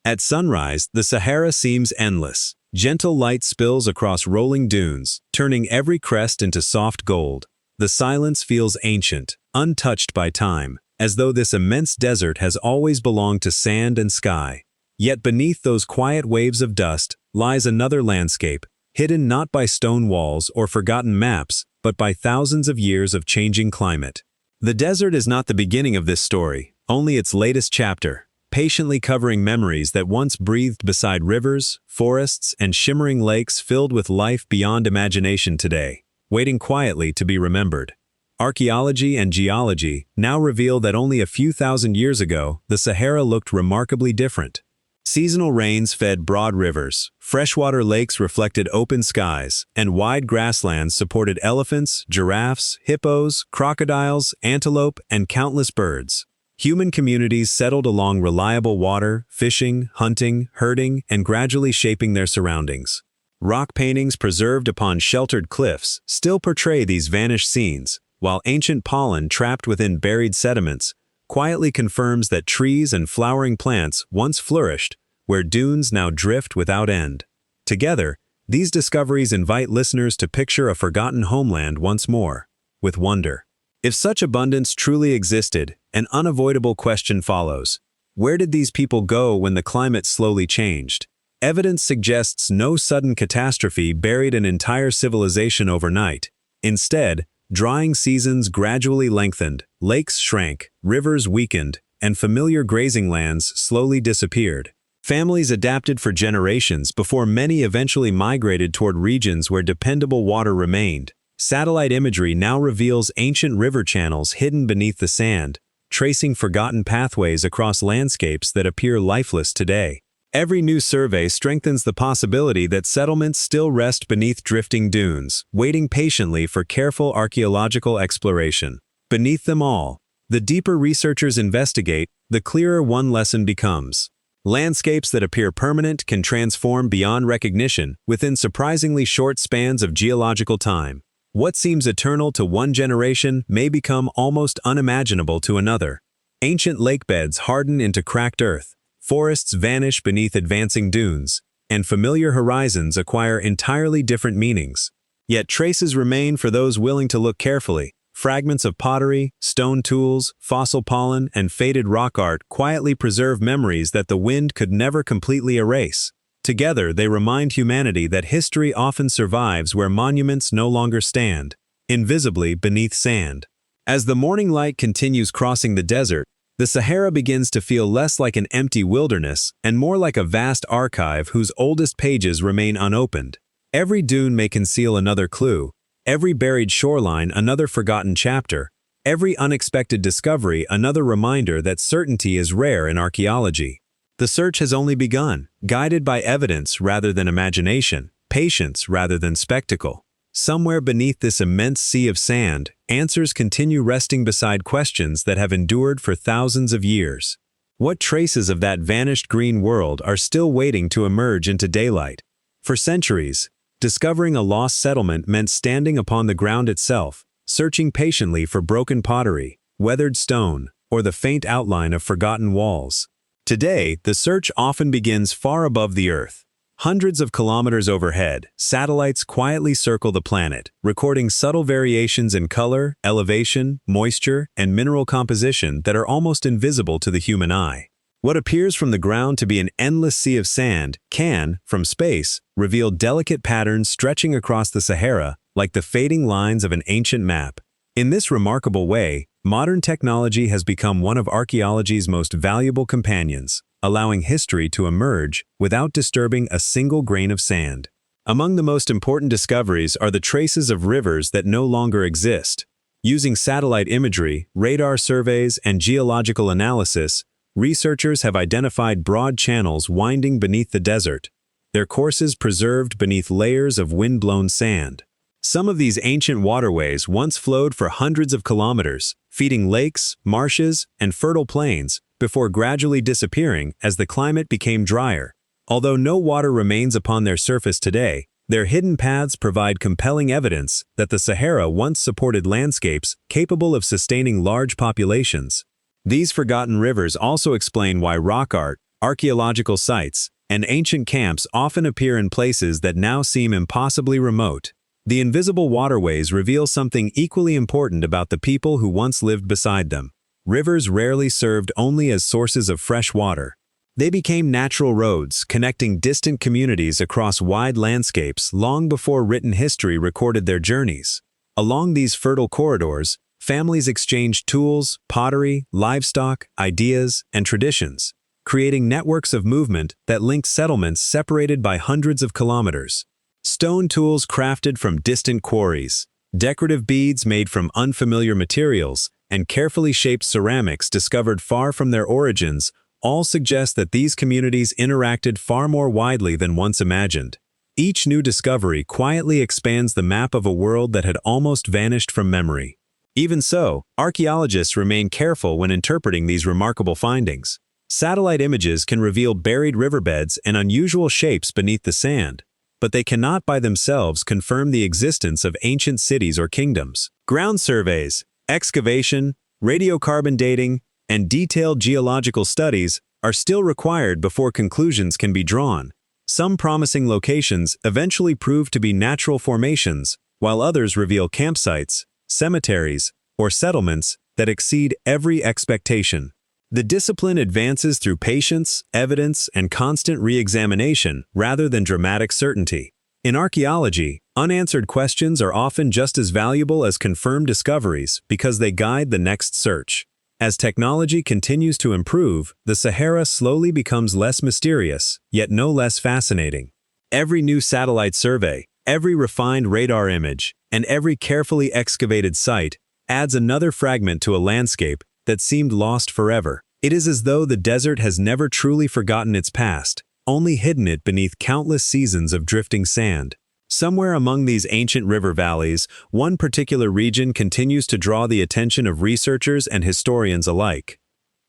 At sunrise, the Sahara seems endless. Gentle light spills across rolling dunes, turning every crest into soft gold. The silence feels ancient, untouched by time, as though this immense desert has always belonged to sand and sky. Yet beneath those quiet waves of dust lies another landscape, hidden not by stone walls or forgotten maps, but by thousands of years of changing climate. The desert is not the beginning of this story, only its latest chapter, patiently covering memories that once breathed beside rivers, forests, and shimmering lakes filled with life beyond imagination today, waiting quietly to be remembered. Archaeology and geology now reveal that only a few thousand years ago, the Sahara looked remarkably different. Seasonal rains fed broad rivers, freshwater lakes reflected open skies, and wide grasslands supported elephants, giraffes, hippos, crocodiles, antelope, and countless birds. Human communities settled along reliable water, fishing, hunting, herding, and gradually shaping their surroundings. Rock paintings preserved upon sheltered cliffs still portray these vanished scenes, while ancient pollen trapped within buried sediments quietly confirms that trees and flowering plants once flourished where dunes now drift without end. Together, these discoveries invite listeners to picture a forgotten homeland once more, with wonder. If such abundance truly existed, an unavoidable question follows. Where did these people go when the climate slowly changed? Evidence suggests no sudden catastrophe buried an entire civilization overnight. Instead, drying seasons gradually lengthened, lakes shrank, rivers weakened, and familiar grazing lands slowly disappeared. Families adapted for generations before many eventually migrated toward regions where dependable water remained. Satellite imagery now reveals ancient river channels hidden beneath the sand, tracing forgotten pathways across landscapes that appear lifeless today. Every new survey strengthens the possibility that settlements still rest beneath drifting dunes, waiting patiently for careful archaeological exploration. Beneath them all, the deeper researchers investigate, the clearer one lesson becomes. Landscapes that appear permanent can transform beyond recognition within surprisingly short spans of geological time. What seems eternal to one generation may become almost unimaginable to another. Ancient lakebeds harden into cracked earth, forests vanish beneath advancing dunes, and familiar horizons acquire entirely different meanings. Yet traces remain for those willing to look carefully. Fragments of pottery, stone tools, fossil pollen, and faded rock art quietly preserve memories that the wind could never completely erase. Together, they remind humanity that history often survives where monuments no longer stand, invisibly beneath sand. As the morning light continues crossing the desert, the Sahara begins to feel less like an empty wilderness and more like a vast archive whose oldest pages remain unopened. Every dune may conceal another clue, every buried shoreline another forgotten chapter, every unexpected discovery another reminder that certainty is rare in archaeology. The search has only begun, guided by evidence rather than imagination, patience rather than spectacle. Somewhere beneath this immense sea of sand, answers continue resting beside questions that have endured for thousands of years. What traces of that vanished green world are still waiting to emerge into daylight? For centuries, discovering a lost settlement meant standing upon the ground itself, searching patiently for broken pottery, weathered stone, or the faint outline of forgotten walls. Today, the search often begins far above the Earth. Hundreds of kilometers overhead, satellites quietly circle the planet, recording subtle variations in color, elevation, moisture, and mineral composition that are almost invisible to the human eye. What appears from the ground to be an endless sea of sand can, from space, reveal delicate patterns stretching across the Sahara like the fading lines of an ancient map. In this remarkable way, modern technology has become one of archaeology's most valuable companions, allowing history to emerge without disturbing a single grain of sand. Among the most important discoveries are the traces of rivers that no longer exist. Using satellite imagery, radar surveys, and geological analysis, researchers have identified broad channels winding beneath the desert, their courses preserved beneath layers of wind-blown sand. Some of these ancient waterways once flowed for hundreds of kilometers, feeding lakes, marshes, and fertile plains, before gradually disappearing as the climate became drier. Although no water remains upon their surface today, their hidden paths provide compelling evidence that the Sahara once supported landscapes capable of sustaining large populations. These forgotten rivers also explain why rock art, archaeological sites, and ancient camps often appear in places that now seem impossibly remote. The invisible waterways reveal something equally important about the people who once lived beside them. Rivers rarely served only as sources of fresh water. They became natural roads, connecting distant communities across wide landscapes long before written history recorded their journeys. Along these fertile corridors, families exchanged tools, pottery, livestock, ideas, and traditions, creating networks of movement that linked settlements separated by hundreds of kilometers. Stone tools crafted from distant quarries, decorative beads made from unfamiliar materials, and carefully shaped ceramics discovered far from their origins all suggest that these communities interacted far more widely than once imagined. Each new discovery quietly expands the map of a world that had almost vanished from memory. Even so, archaeologists remain careful when interpreting these remarkable findings. Satellite images can reveal buried riverbeds and unusual shapes beneath the sand, but they cannot by themselves confirm the existence of ancient cities or kingdoms. Ground surveys, excavation, radiocarbon dating, and detailed geological studies are still required before conclusions can be drawn. Some promising locations eventually prove to be natural formations, while others reveal campsites, cemeteries, or settlements that exceed every expectation. The discipline advances through patience, evidence, and constant re-examination rather than dramatic certainty. In archaeology, unanswered questions are often just as valuable as confirmed discoveries because they guide the next search. As technology continues to improve, the Sahara slowly becomes less mysterious, yet no less fascinating. Every new satellite survey, every refined radar image, and every carefully excavated site adds another fragment to a landscape that seemed lost forever. It is as though the desert has never truly forgotten its past, only hidden it beneath countless seasons of drifting sand. Somewhere among these ancient river valleys, one particular region continues to draw the attention of researchers and historians alike.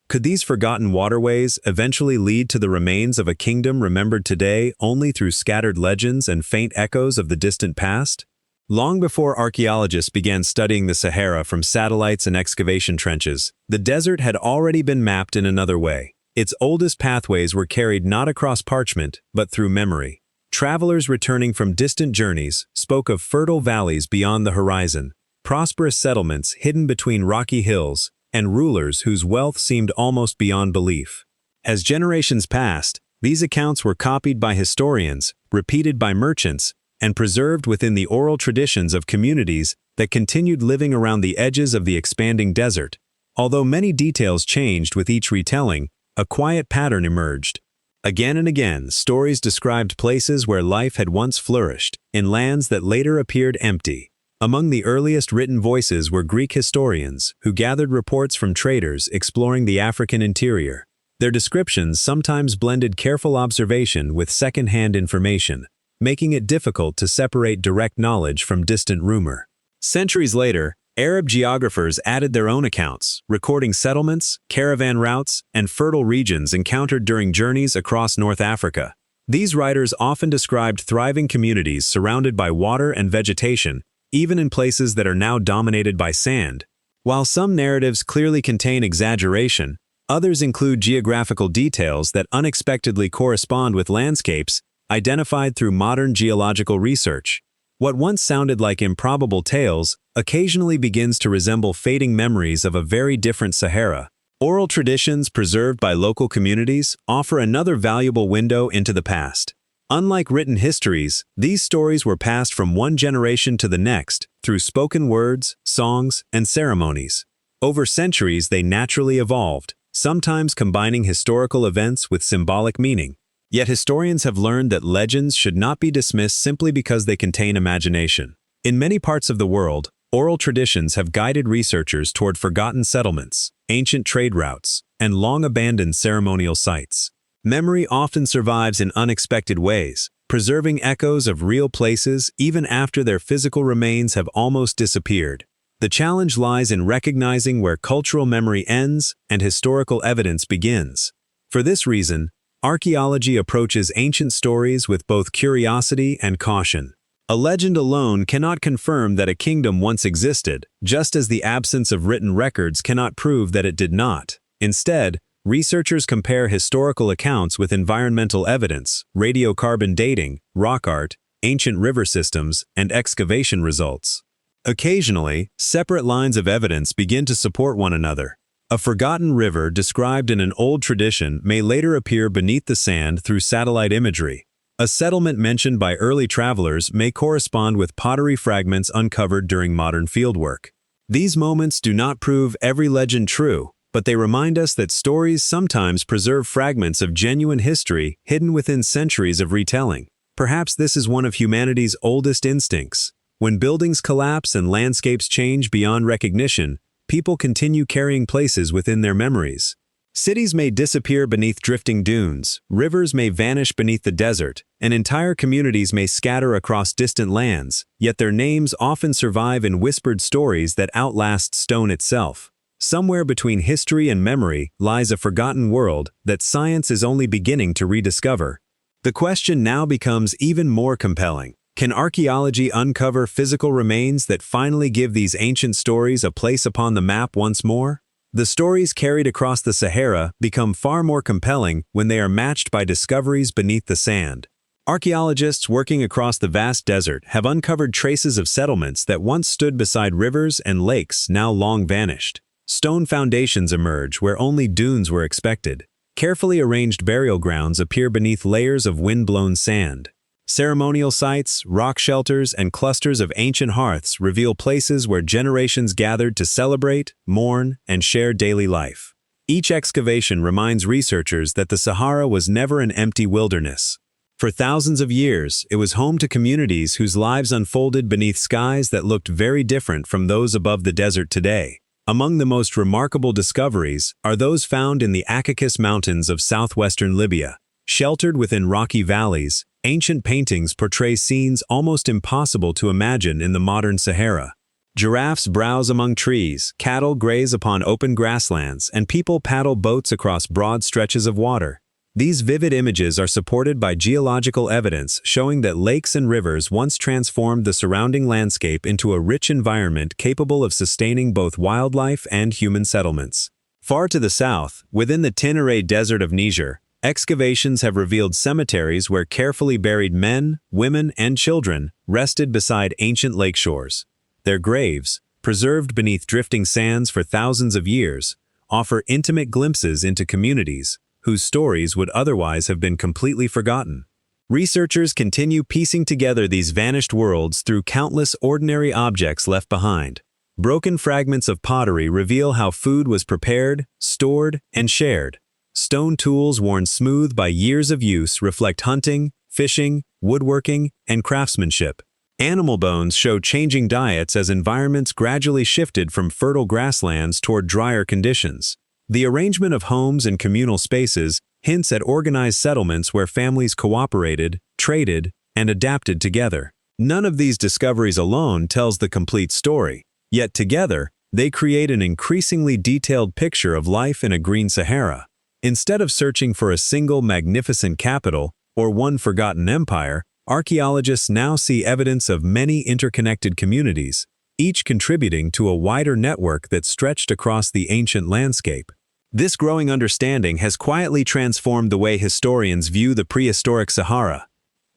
Could these forgotten waterways eventually lead to the remains of a kingdom remembered today only through scattered legends and faint echoes of the distant past? Long before archaeologists began studying the Sahara from satellites and excavation trenches, the desert had already been mapped in another way. Its oldest pathways were carried not across parchment, but through memory. Travelers returning from distant journeys spoke of fertile valleys beyond the horizon, prosperous settlements hidden between rocky hills, and rulers whose wealth seemed almost beyond belief. As generations passed, these accounts were copied by historians, repeated by merchants, and preserved within the oral traditions of communities that continued living around the edges of the expanding desert. Although many details changed with each retelling, a quiet pattern emerged. Again and again, stories described places where life had once flourished, in lands that later appeared empty. Among the earliest written voices were Greek historians, who gathered reports from traders exploring the African interior. Their descriptions sometimes blended careful observation with second-hand information, making it difficult to separate direct knowledge from distant rumor. Centuries later, Arab geographers added their own accounts, recording settlements, caravan routes, and fertile regions encountered during journeys across North Africa. These writers often described thriving communities surrounded by water and vegetation, even in places that are now dominated by sand. While some narratives clearly contain exaggeration, others include geographical details that unexpectedly correspond with landscapes identified through modern geological research. What once sounded like improbable tales occasionally begins to resemble fading memories of a very different Sahara. Oral traditions preserved by local communities offer another valuable window into the past. Unlike written histories, these stories were passed from one generation to the next through spoken words, songs, and ceremonies. Over centuries, they naturally evolved, sometimes combining historical events with symbolic meaning. Yet historians have learned that legends should not be dismissed simply because they contain imagination. In many parts of the world, oral traditions have guided researchers toward forgotten settlements, ancient trade routes, and long-abandoned ceremonial sites. Memory often survives in unexpected ways, preserving echoes of real places even after their physical remains have almost disappeared. The challenge lies in recognizing where cultural memory ends and historical evidence begins. For this reason, archaeology approaches ancient stories with both curiosity and caution. A legend alone cannot confirm that a kingdom once existed, just as the absence of written records cannot prove that it did not. Instead, researchers compare historical accounts with environmental evidence, radiocarbon dating, rock art, ancient river systems, and excavation results. Occasionally, separate lines of evidence begin to support one another. A forgotten river described in an old tradition may later appear beneath the sand through satellite imagery. A settlement mentioned by early travelers may correspond with pottery fragments uncovered during modern fieldwork. These moments do not prove every legend true, but they remind us that stories sometimes preserve fragments of genuine history hidden within centuries of retelling. Perhaps this is one of humanity's oldest instincts. When buildings collapse and landscapes change beyond recognition, people continue carrying places within their memories. Cities may disappear beneath drifting dunes, rivers may vanish beneath the desert, and entire communities may scatter across distant lands, yet their names often survive in whispered stories that outlast stone itself. Somewhere between history and memory lies a forgotten world that science is only beginning to rediscover. The question now becomes even more compelling. Can archaeology uncover physical remains that finally give these ancient stories a place upon the map once more? The stories carried across the Sahara become far more compelling when they are matched by discoveries beneath the sand. Archaeologists working across the vast desert have uncovered traces of settlements that once stood beside rivers and lakes now long vanished. Stone foundations emerge where only dunes were expected. Carefully arranged burial grounds appear beneath layers of wind-blown sand. Ceremonial sites, rock shelters, and clusters of ancient hearths reveal places where generations gathered to celebrate, mourn, and share daily life. Each excavation reminds researchers that the Sahara was never an empty wilderness. For thousands of years, it was home to communities whose lives unfolded beneath skies that looked very different from those above the desert today. Among the most remarkable discoveries are those found in the Akakis Mountains of southwestern Libya. Sheltered within rocky valleys, ancient paintings portray scenes almost impossible to imagine in the modern Sahara. Giraffes browse among trees, cattle graze upon open grasslands, and people paddle boats across broad stretches of water. These vivid images are supported by geological evidence showing that lakes and rivers once transformed the surrounding landscape into a rich environment capable of sustaining both wildlife and human settlements. Far to the south, within the Tineret Desert of Niger, excavations have revealed cemeteries where carefully buried men, women, and children rested beside ancient lakeshores. Their graves, preserved beneath drifting sands for thousands of years, offer intimate glimpses into communities whose stories would otherwise have been completely forgotten. Researchers continue piecing together these vanished worlds through countless ordinary objects left behind. Broken fragments of pottery reveal how food was prepared, stored, and shared. Stone tools worn smooth by years of use reflect hunting, fishing, woodworking, and craftsmanship. Animal bones show changing diets as environments gradually shifted from fertile grasslands toward drier conditions. The arrangement of homes and communal spaces hints at organized settlements where families cooperated, traded, and adapted together. None of these discoveries alone tells the complete story, yet together, they create an increasingly detailed picture of life in a Green Sahara. Instead of searching for a single magnificent capital or one forgotten empire, archaeologists now see evidence of many interconnected communities, each contributing to a wider network that stretched across the ancient landscape. This growing understanding has quietly transformed the way historians view the prehistoric Sahara.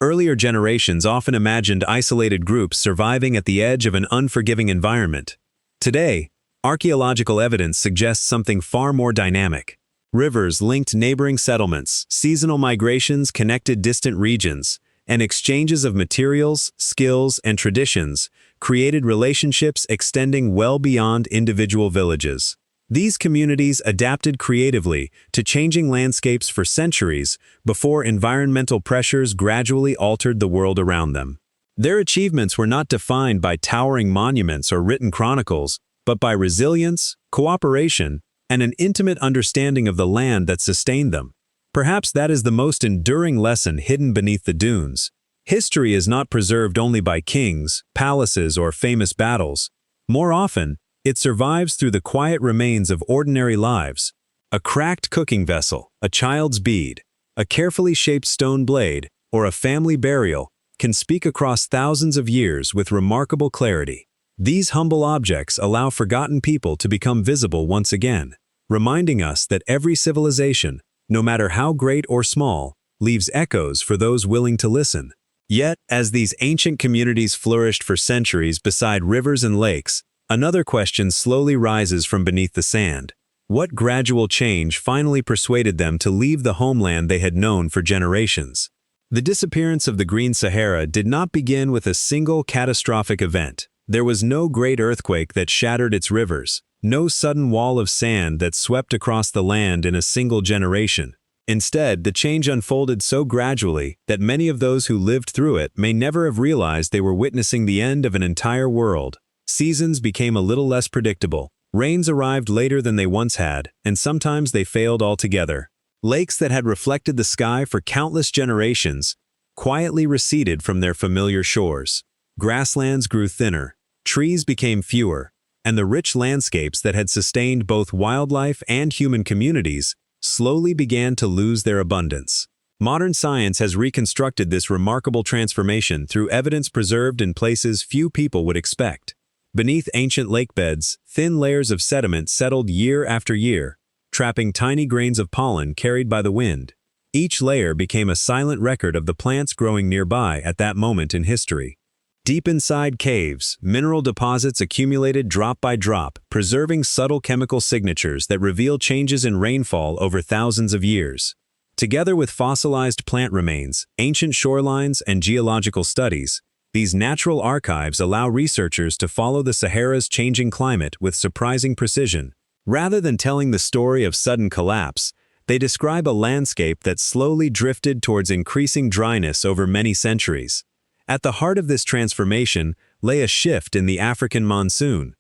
Earlier generations often imagined isolated groups surviving at the edge of an unforgiving environment. Today, archaeological evidence suggests something far more dynamic. Rivers linked neighboring settlements, seasonal migrations connected distant regions, and exchanges of materials, skills, and traditions created relationships extending well beyond individual villages. These communities adapted creatively to changing landscapes for centuries before environmental pressures gradually altered the world around them. Their achievements were not defined by towering monuments or written chronicles, but by resilience, cooperation, and an intimate understanding of the land that sustained them. Perhaps that is the most enduring lesson hidden beneath the dunes. History is not preserved only by kings, palaces, or famous battles. More often, it survives through the quiet remains of ordinary lives. A cracked cooking vessel, a child's bead, a carefully shaped stone blade, or a family burial can speak across thousands of years with remarkable clarity. These humble objects allow forgotten people to become visible once again, reminding us that every civilization, no matter how great or small, leaves echoes for those willing to listen. Yet, as these ancient communities flourished for centuries beside rivers and lakes, another question slowly rises from beneath the sand. What gradual change finally persuaded them to leave the homeland they had known for generations? The disappearance of the Green Sahara did not begin with a single catastrophic event. There was no great earthquake that shattered its rivers, no sudden wall of sand that swept across the land in a single generation. Instead, the change unfolded so gradually that many of those who lived through it may never have realized they were witnessing the end of an entire world. Seasons became a little less predictable. Rains arrived later than they once had, and sometimes they failed altogether. Lakes that had reflected the sky for countless generations quietly receded from their familiar shores. Grasslands grew thinner, trees became fewer, and the rich landscapes that had sustained both wildlife and human communities slowly began to lose their abundance. Modern science has reconstructed this remarkable transformation through evidence preserved in places few people would expect. Beneath ancient lakebeds, thin layers of sediment settled year after year, trapping tiny grains of pollen carried by the wind. Each layer became a silent record of the plants growing nearby at that moment in history. Deep inside caves, mineral deposits accumulated drop by drop, preserving subtle chemical signatures that reveal changes in rainfall over thousands of years. Together with fossilized plant remains, ancient shorelines, and geological studies, these natural archives allow researchers to follow the Sahara's changing climate with surprising precision. Rather than telling the story of sudden collapse, they describe a landscape that slowly drifted towards increasing dryness over many centuries. At the heart of this transformation lay a shift in the African monsoon.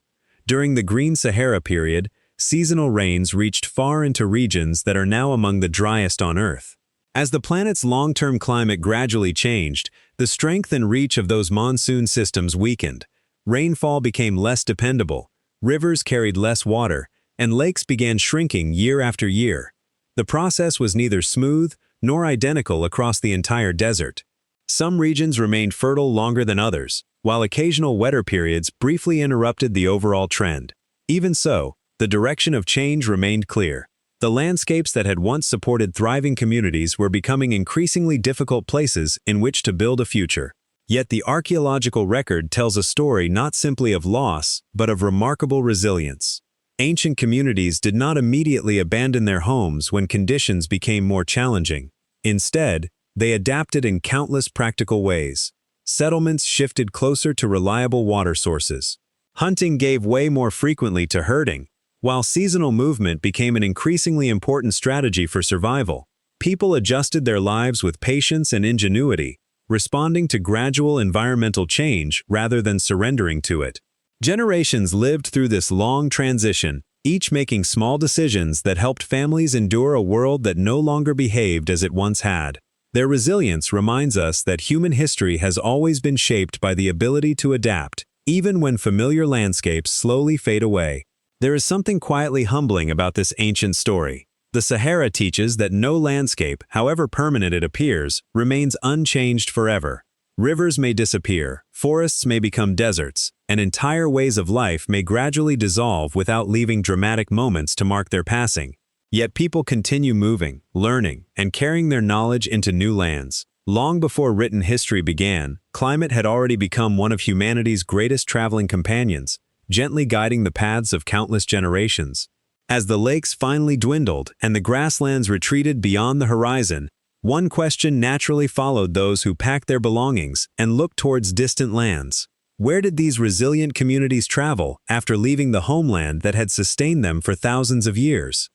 During the Green Sahara period, seasonal rains reached far into regions that are now among the driest on Earth. As the planet's long-term climate gradually changed, the strength and reach of those monsoon systems weakened. Rainfall became less dependable, rivers carried less water, and lakes began shrinking year after year. The process was neither smooth nor identical across the entire desert. Some regions remained fertile longer than others, while occasional wetter periods briefly interrupted the overall trend. Even so, the direction of change remained clear. The landscapes that had once supported thriving communities were becoming increasingly difficult places in which to build a future. Yet the archaeological record tells a story not simply of loss, but of remarkable resilience. Ancient communities did not immediately abandon their homes when conditions became more challenging. Instead, they adapted in countless practical ways. Settlements shifted closer to reliable water sources. Hunting gave way more frequently to herding, while seasonal movement became an increasingly important strategy for survival. People adjusted their lives with patience and ingenuity, responding to gradual environmental change rather than surrendering to it. Generations lived through this long transition, each making small decisions that helped families endure a world that no longer behaved as it once had. Their resilience reminds us that human history has always been shaped by the ability to adapt, even when familiar landscapes slowly fade away. There is something quietly humbling about this ancient story. The Sahara teaches that no landscape, however permanent it appears, remains unchanged forever. Rivers may disappear, forests may become deserts, and entire ways of life may gradually dissolve without leaving dramatic moments to mark their passing. Yet people continue moving, learning, and carrying their knowledge into new lands. Long before written history began, climate had already become one of humanity's greatest traveling companions, gently guiding the paths of countless generations. As the lakes finally dwindled and the grasslands retreated beyond the horizon, one question naturally followed those who packed their belongings and looked towards distant lands. Where did these resilient communities travel after leaving the homeland that had sustained them for thousands of years?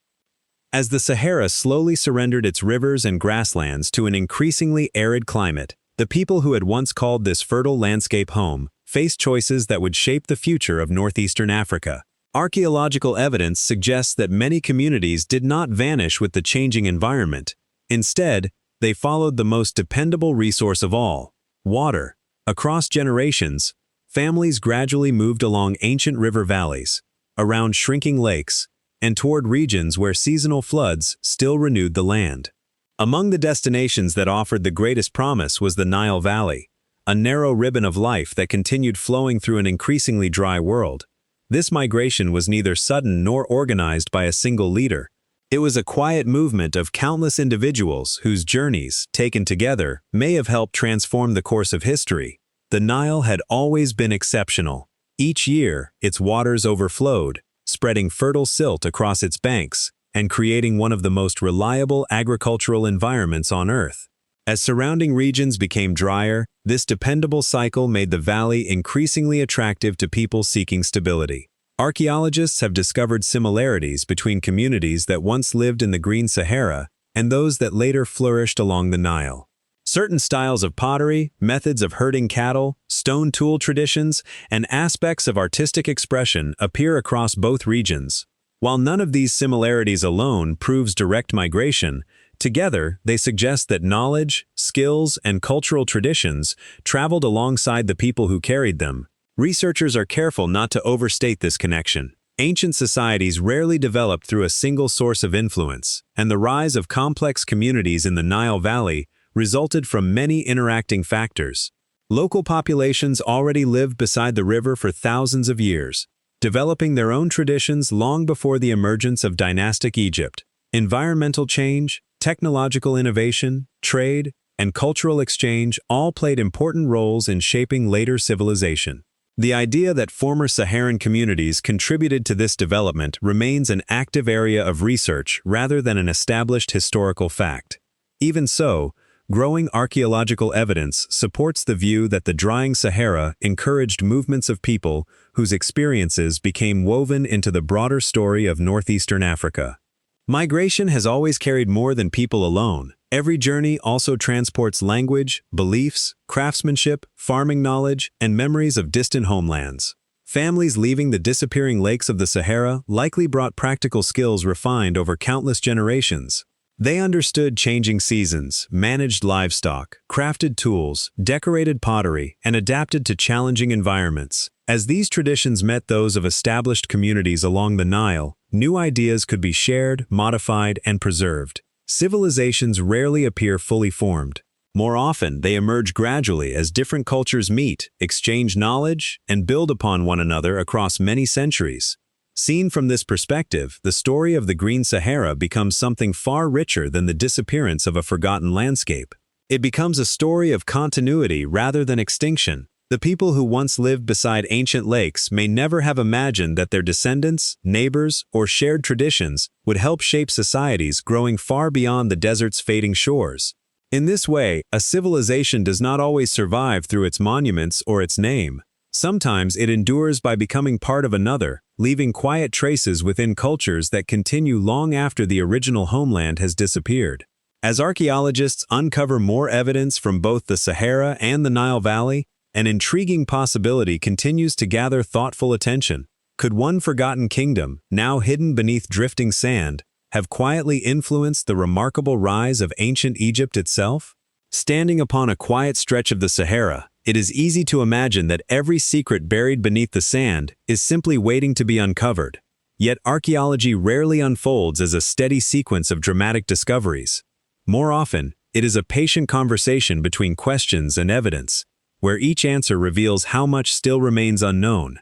As the Sahara slowly surrendered its rivers and grasslands to an increasingly arid climate, the people who had once called this fertile landscape home faced choices that would shape the future of northeastern Africa. Archaeological evidence suggests that many communities did not vanish with the changing environment. Instead, they followed the most dependable resource of all, water. Across generations, families gradually moved along ancient river valleys, around shrinking lakes, and toward regions where seasonal floods still renewed the land. Among the destinations that offered the greatest promise was the Nile Valley, a narrow ribbon of life that continued flowing through an increasingly dry world. This migration was neither sudden nor organized by a single leader. It was a quiet movement of countless individuals whose journeys, taken together, may have helped transform the course of history. The Nile had always been exceptional. Each year, its waters overflowed, spreading fertile silt across its banks and creating one of the most reliable agricultural environments on Earth. As surrounding regions became drier, this dependable cycle made the valley increasingly attractive to people seeking stability. Archaeologists have discovered similarities between communities that once lived in the Green Sahara and those that later flourished along the Nile. Certain styles of pottery, methods of herding cattle, stone tool traditions, and aspects of artistic expression appear across both regions. While none of these similarities alone proves direct migration, together they suggest that knowledge, skills, and cultural traditions traveled alongside the people who carried them. Researchers are careful not to overstate this connection. Ancient societies rarely developed through a single source of influence, and the rise of complex communities in the Nile Valley resulted from many interacting factors. Local populations already lived beside the river for thousands of years, developing their own traditions long before the emergence of dynastic Egypt. Environmental change, technological innovation, trade, and cultural exchange all played important roles in shaping later civilization. The idea that former Saharan communities contributed to this development remains an active area of research rather than an established historical fact. Even so, growing archaeological evidence supports the view that the drying Sahara encouraged movements of people whose experiences became woven into the broader story of northeastern Africa. Migration has always carried more than people alone. Every journey also transports language, beliefs, craftsmanship, farming knowledge, and memories of distant homelands. Families leaving the disappearing lakes of the Sahara likely brought practical skills refined over countless generations. They understood changing seasons, managed livestock, crafted tools, decorated pottery, and adapted to challenging environments. As these traditions met those of established communities along the Nile, new ideas could be shared, modified, and preserved. Civilizations rarely appear fully formed. More often, they emerge gradually as different cultures meet, exchange knowledge, and build upon one another across many centuries. Seen from this perspective, the story of the Green Sahara becomes something far richer than the disappearance of a forgotten landscape. It becomes a story of continuity rather than extinction. The people who once lived beside ancient lakes may never have imagined that their descendants, neighbors, or shared traditions would help shape societies growing far beyond the desert's fading shores. In this way, a civilization does not always survive through its monuments or its name. Sometimes it endures by becoming part of another, leaving quiet traces within cultures that continue long after the original homeland has disappeared. As archaeologists uncover more evidence from both the Sahara and the Nile Valley, an intriguing possibility continues to gather thoughtful attention. Could one forgotten kingdom, now hidden beneath drifting sand, have quietly influenced the remarkable rise of ancient Egypt itself? Standing upon a quiet stretch of the Sahara, it is easy to imagine that every secret buried beneath the sand is simply waiting to be uncovered. Yet archaeology rarely unfolds as a steady sequence of dramatic discoveries. More often, it is a patient conversation between questions and evidence, where each answer reveals how much still remains unknown.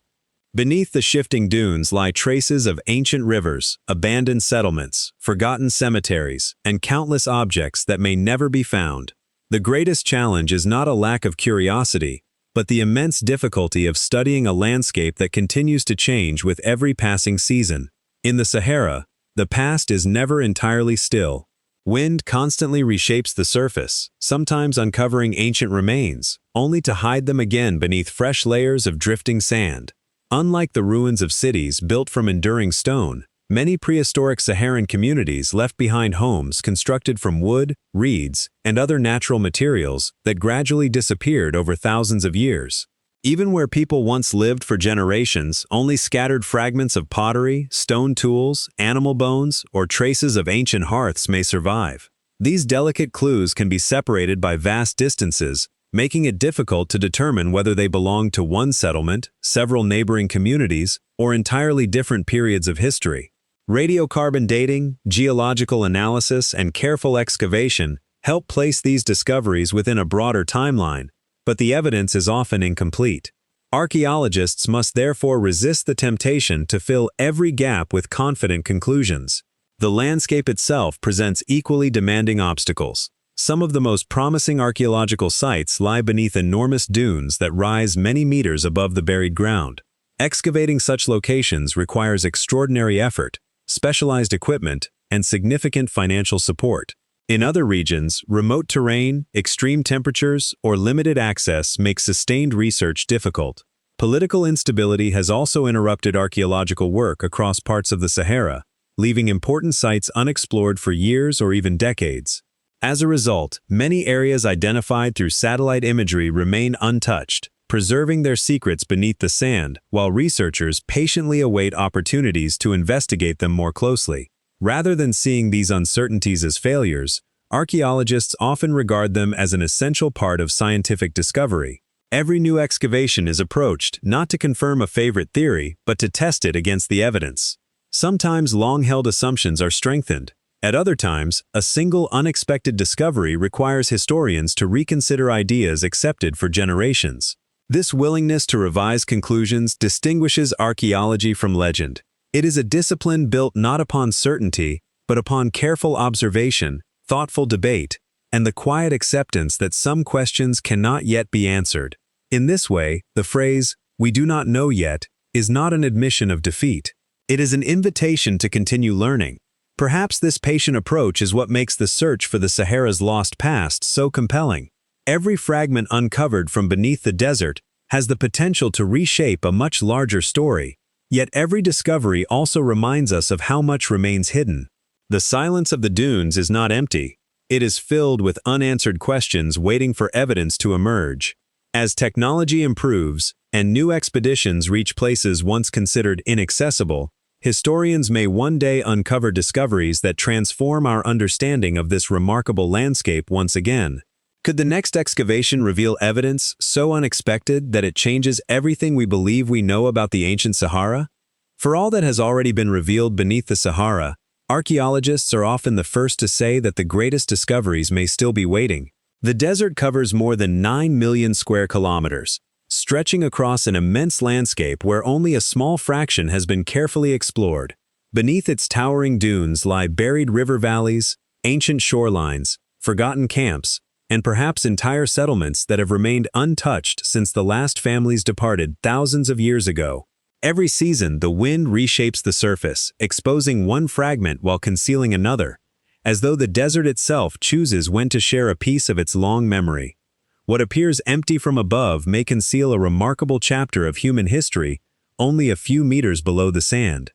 Beneath the shifting dunes lie traces of ancient rivers, abandoned settlements, forgotten cemeteries, and countless objects that may never be found. The greatest challenge is not a lack of curiosity, but the immense difficulty of studying a landscape that continues to change with every passing season. In the Sahara, the past is never entirely still. Wind constantly reshapes the surface, sometimes uncovering ancient remains, only to hide them again beneath fresh layers of drifting sand. Unlike the ruins of cities built from enduring stone, many prehistoric Saharan communities left behind homes constructed from wood, reeds, and other natural materials that gradually disappeared over thousands of years. Even where people once lived for generations, only scattered fragments of pottery, stone tools, animal bones, or traces of ancient hearths may survive. These delicate clues can be separated by vast distances, making it difficult to determine whether they belong to one settlement, several neighboring communities, or entirely different periods of history. Radiocarbon dating, geological analysis, and careful excavation help place these discoveries within a broader timeline, but the evidence is often incomplete. Archaeologists must therefore resist the temptation to fill every gap with confident conclusions. The landscape itself presents equally demanding obstacles. Some of the most promising archaeological sites lie beneath enormous dunes that rise many meters above the buried ground. Excavating such locations requires extraordinary effort, specialized equipment, and significant financial support. In other regions, remote terrain, extreme temperatures, or limited access make sustained research difficult. Political instability has also interrupted archaeological work across parts of the Sahara, leaving important sites unexplored for years or even decades. As a result, many areas identified through satellite imagery remain untouched, preserving their secrets beneath the sand, while researchers patiently await opportunities to investigate them more closely. Rather than seeing these uncertainties as failures, archaeologists often regard them as an essential part of scientific discovery. Every new excavation is approached not to confirm a favorite theory, but to test it against the evidence. Sometimes long-held assumptions are strengthened. At other times, a single unexpected discovery requires historians to reconsider ideas accepted for generations. This willingness to revise conclusions distinguishes archaeology from legend. It is a discipline built not upon certainty, but upon careful observation, thoughtful debate, and the quiet acceptance that some questions cannot yet be answered. In this way, the phrase, "we do not know yet," is not an admission of defeat. It is an invitation to continue learning. Perhaps this patient approach is what makes the search for the Sahara's lost past so compelling. Every fragment uncovered from beneath the desert has the potential to reshape a much larger story. Yet every discovery also reminds us of how much remains hidden. The silence of the dunes is not empty. It is filled with unanswered questions waiting for evidence to emerge. As technology improves and new expeditions reach places once considered inaccessible, historians may one day uncover discoveries that transform our understanding of this remarkable landscape once again. Could the next excavation reveal evidence so unexpected that it changes everything we believe we know about the ancient Sahara? For all that has already been revealed beneath the Sahara, archaeologists are often the first to say that the greatest discoveries may still be waiting. The desert covers more than 9 million square kilometers, stretching across an immense landscape where only a small fraction has been carefully explored. Beneath its towering dunes lie buried river valleys, ancient shorelines, forgotten camps, and perhaps entire settlements that have remained untouched since the last families departed thousands of years ago. Every season, the wind reshapes the surface, exposing one fragment while concealing another, as though the desert itself chooses when to share a piece of its long memory. What appears empty from above may conceal a remarkable chapter of human history only a few meters below the sand.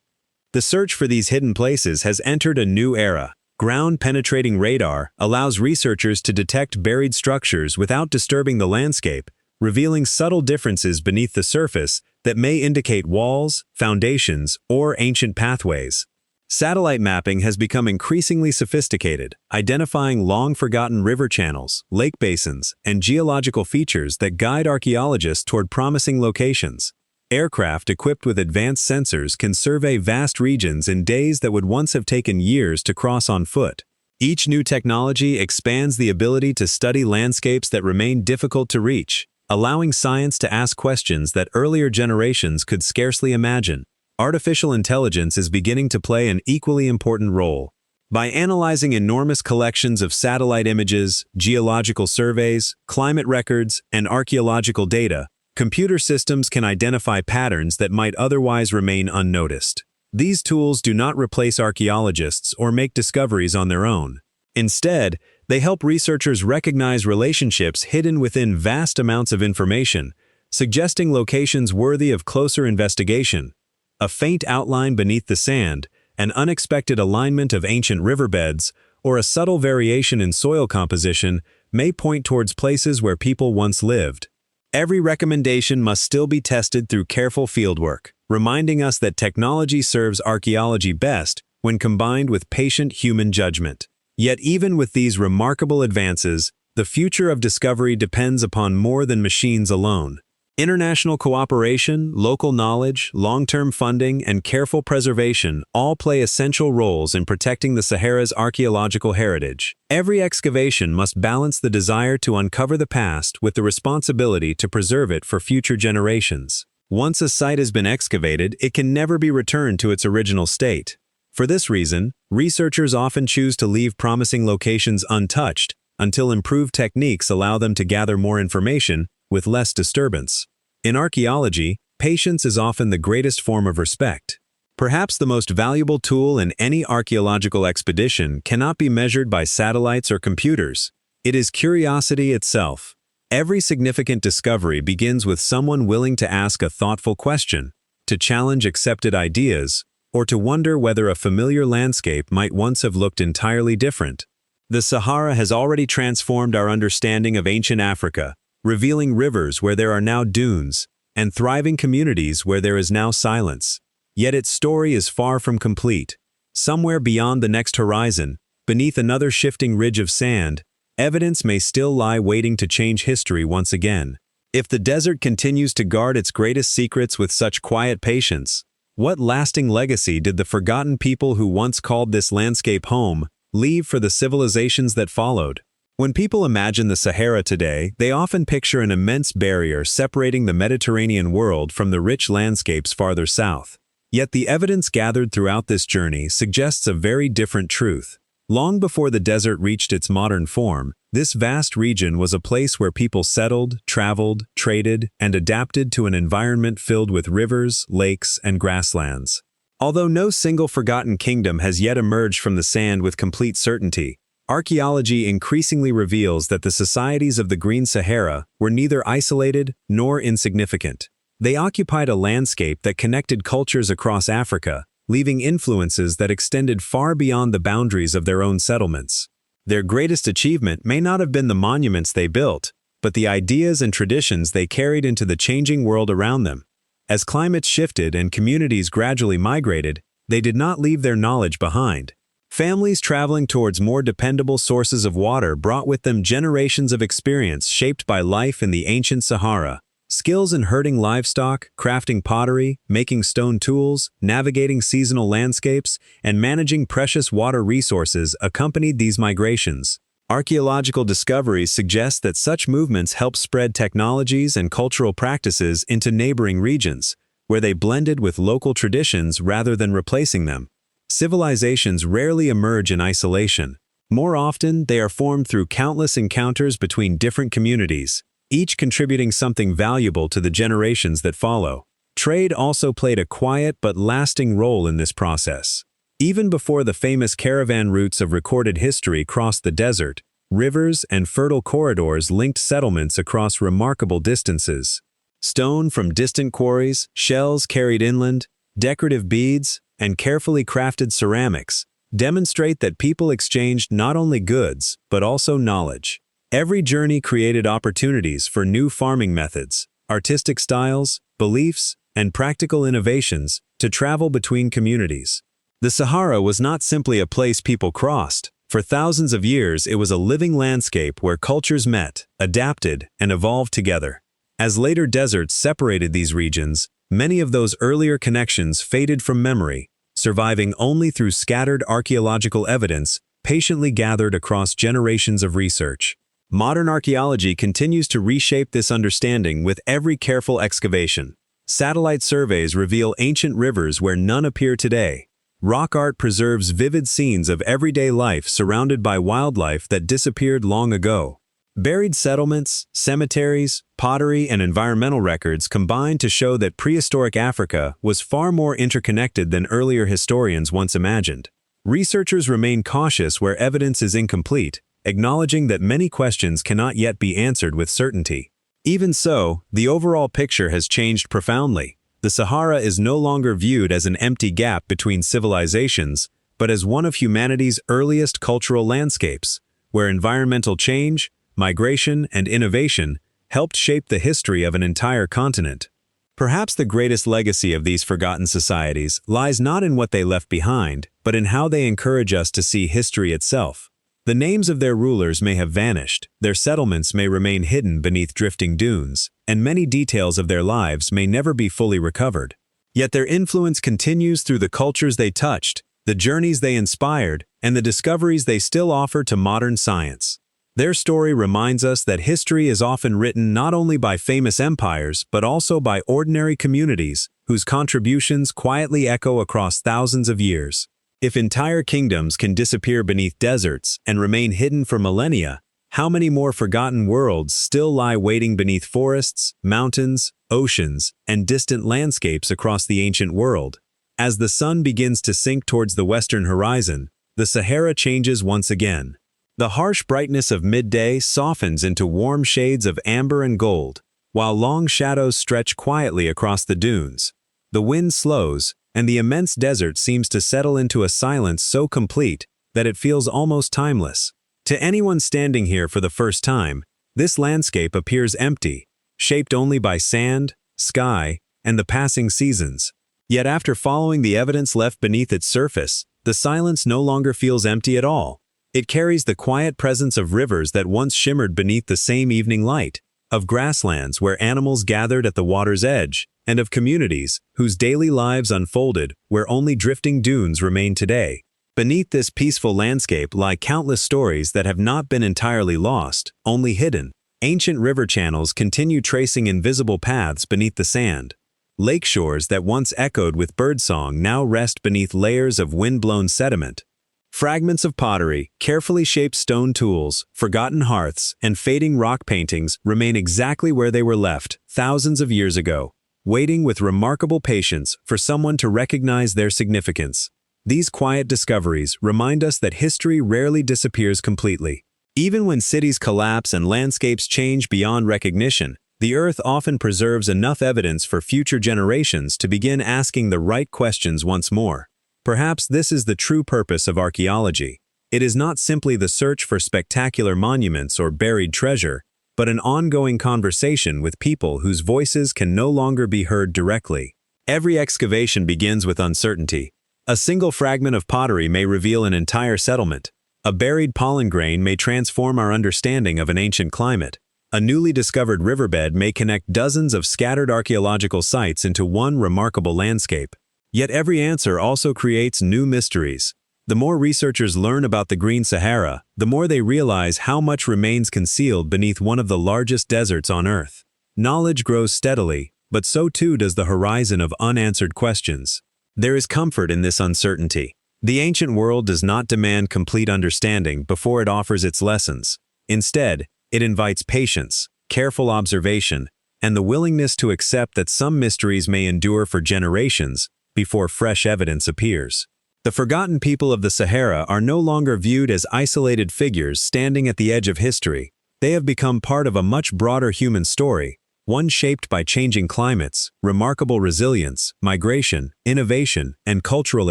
The search for these hidden places has entered a new era. Ground-penetrating radar allows researchers to detect buried structures without disturbing the landscape, revealing subtle differences beneath the surface that may indicate walls, foundations, or ancient pathways. Satellite mapping has become increasingly sophisticated, identifying long-forgotten river channels, lake basins, and geological features that guide archaeologists toward promising locations. Aircraft equipped with advanced sensors can survey vast regions in days that would once have taken years to cross on foot. Each new technology expands the ability to study landscapes that remain difficult to reach, allowing science to ask questions that earlier generations could scarcely imagine. Artificial intelligence is beginning to play an equally important role. By analyzing enormous collections of satellite images, geological surveys, climate records, and archaeological data, computer systems can identify patterns that might otherwise remain unnoticed. These tools do not replace archaeologists or make discoveries on their own. Instead, they help researchers recognize relationships hidden within vast amounts of information, suggesting locations worthy of closer investigation. A faint outline beneath the sand, an unexpected alignment of ancient riverbeds, or a subtle variation in soil composition may point towards places where people once lived. Every recommendation must still be tested through careful fieldwork, reminding us that technology serves archaeology best when combined with patient human judgment. Yet even with these remarkable advances, the future of discovery depends upon more than machines alone. International cooperation, local knowledge, long-term funding, and careful preservation all play essential roles in protecting the Sahara's archaeological heritage. Every excavation must balance the desire to uncover the past with the responsibility to preserve it for future generations. Once a site has been excavated, it can never be returned to its original state. For this reason, researchers often choose to leave promising locations untouched until improved techniques allow them to gather more information with less disturbance. In archaeology, patience is often the greatest form of respect. Perhaps the most valuable tool in any archaeological expedition cannot be measured by satellites or computers. It is curiosity itself. Every significant discovery begins with someone willing to ask a thoughtful question, to challenge accepted ideas, or to wonder whether a familiar landscape might once have looked entirely different. The Sahara has already transformed our understanding of ancient Africa, revealing rivers where there are now dunes, and thriving communities where there is now silence. Yet its story is far from complete. Somewhere beyond the next horizon, beneath another shifting ridge of sand, evidence may still lie waiting to change history once again. If the desert continues to guard its greatest secrets with such quiet patience, what lasting legacy did the forgotten people who once called this landscape home leave for the civilizations that followed? When people imagine the Sahara today, they often picture an immense barrier separating the Mediterranean world from the rich landscapes farther south. Yet the evidence gathered throughout this journey suggests a very different truth. Long before the desert reached its modern form, this vast region was a place where people settled, traveled, traded, and adapted to an environment filled with rivers, lakes, and grasslands. Although no single forgotten kingdom has yet emerged from the sand with complete certainty, archaeology increasingly reveals that the societies of the Green Sahara were neither isolated nor insignificant. They occupied a landscape that connected cultures across Africa, leaving influences that extended far beyond the boundaries of their own settlements. Their greatest achievement may not have been the monuments they built, but the ideas and traditions they carried into the changing world around them. As climates shifted and communities gradually migrated, they did not leave their knowledge behind. Families traveling towards more dependable sources of water brought with them generations of experience shaped by life in the ancient Sahara. Skills in herding livestock, crafting pottery, making stone tools, navigating seasonal landscapes, and managing precious water resources accompanied these migrations. Archaeological discoveries suggest that such movements helped spread technologies and cultural practices into neighboring regions, where they blended with local traditions rather than replacing them. Civilizations rarely emerge in isolation. More often, they are formed through countless encounters between different communities, each contributing something valuable to the generations that follow. Trade also played a quiet but lasting role in this process. Even before the famous caravan routes of recorded history crossed the desert, rivers and fertile corridors linked settlements across remarkable distances. Stone from distant quarries, shells carried inland, decorative beads, and carefully crafted ceramics demonstrate that people exchanged not only goods, but also knowledge. Every journey created opportunities for new farming methods, artistic styles, beliefs, and practical innovations to travel between communities. The Sahara was not simply a place people crossed. For thousands of years, it was a living landscape where cultures met, adapted, and evolved together. As later deserts separated these regions, many of those earlier connections faded from memory, surviving only through scattered archaeological evidence patiently gathered across generations of research. Modern archaeology continues to reshape this understanding with every careful excavation. Satellite surveys reveal ancient rivers where none appear today. Rock art preserves vivid scenes of everyday life surrounded by wildlife that disappeared long ago. Buried settlements, cemeteries, pottery, and environmental records combine to show that prehistoric Africa was far more interconnected than earlier historians once imagined. Researchers remain cautious where evidence is incomplete, acknowledging that many questions cannot yet be answered with certainty. Even so, the overall picture has changed profoundly. The Sahara is no longer viewed as an empty gap between civilizations, but as one of humanity's earliest cultural landscapes, where environmental change, migration, and innovation helped shape the history of an entire continent. Perhaps the greatest legacy of these forgotten societies lies not in what they left behind, but in how they encourage us to see history itself. The names of their rulers may have vanished, their settlements may remain hidden beneath drifting dunes, and many details of their lives may never be fully recovered. Yet their influence continues through the cultures they touched, the journeys they inspired, and the discoveries they still offer to modern science. Their story reminds us that history is often written not only by famous empires but also by ordinary communities whose contributions quietly echo across thousands of years. If entire kingdoms can disappear beneath deserts and remain hidden for millennia, how many more forgotten worlds still lie waiting beneath forests, mountains, oceans, and distant landscapes across the ancient world? As the sun begins to sink towards the western horizon, the Sahara changes once again. The harsh brightness of midday softens into warm shades of amber and gold, while long shadows stretch quietly across the dunes. The wind slows, and the immense desert seems to settle into a silence so complete that it feels almost timeless. To anyone standing here for the first time, this landscape appears empty, shaped only by sand, sky, and the passing seasons. Yet after following the evidence left beneath its surface, the silence no longer feels empty at all. It carries the quiet presence of rivers that once shimmered beneath the same evening light, of grasslands where animals gathered at the water's edge, and of communities whose daily lives unfolded where only drifting dunes remain today. Beneath this peaceful landscape lie countless stories that have not been entirely lost, only hidden. Ancient river channels continue tracing invisible paths beneath the sand. Lake shores that once echoed with birdsong now rest beneath layers of wind-blown sediment. Fragments of pottery, carefully shaped stone tools, forgotten hearths, and fading rock paintings remain exactly where they were left thousands of years ago, waiting with remarkable patience for someone to recognize their significance. These quiet discoveries remind us that history rarely disappears completely. Even when cities collapse and landscapes change beyond recognition, the Earth often preserves enough evidence for future generations to begin asking the right questions once more. Perhaps this is the true purpose of archaeology. It is not simply the search for spectacular monuments or buried treasure, but an ongoing conversation with people whose voices can no longer be heard directly. Every excavation begins with uncertainty. A single fragment of pottery may reveal an entire settlement. A buried pollen grain may transform our understanding of an ancient climate. A newly discovered riverbed may connect dozens of scattered archaeological sites into one remarkable landscape. Yet every answer also creates new mysteries. The more researchers learn about the Green Sahara, the more they realize how much remains concealed beneath one of the largest deserts on Earth. Knowledge grows steadily, but so too does the horizon of unanswered questions. There is comfort in this uncertainty. The ancient world does not demand complete understanding before it offers its lessons. Instead, it invites patience, careful observation, and the willingness to accept that some mysteries may endure for generations before fresh evidence appears. The forgotten people of the Sahara are no longer viewed as isolated figures standing at the edge of history. They have become part of a much broader human story, one shaped by changing climates, remarkable resilience, migration, innovation, and cultural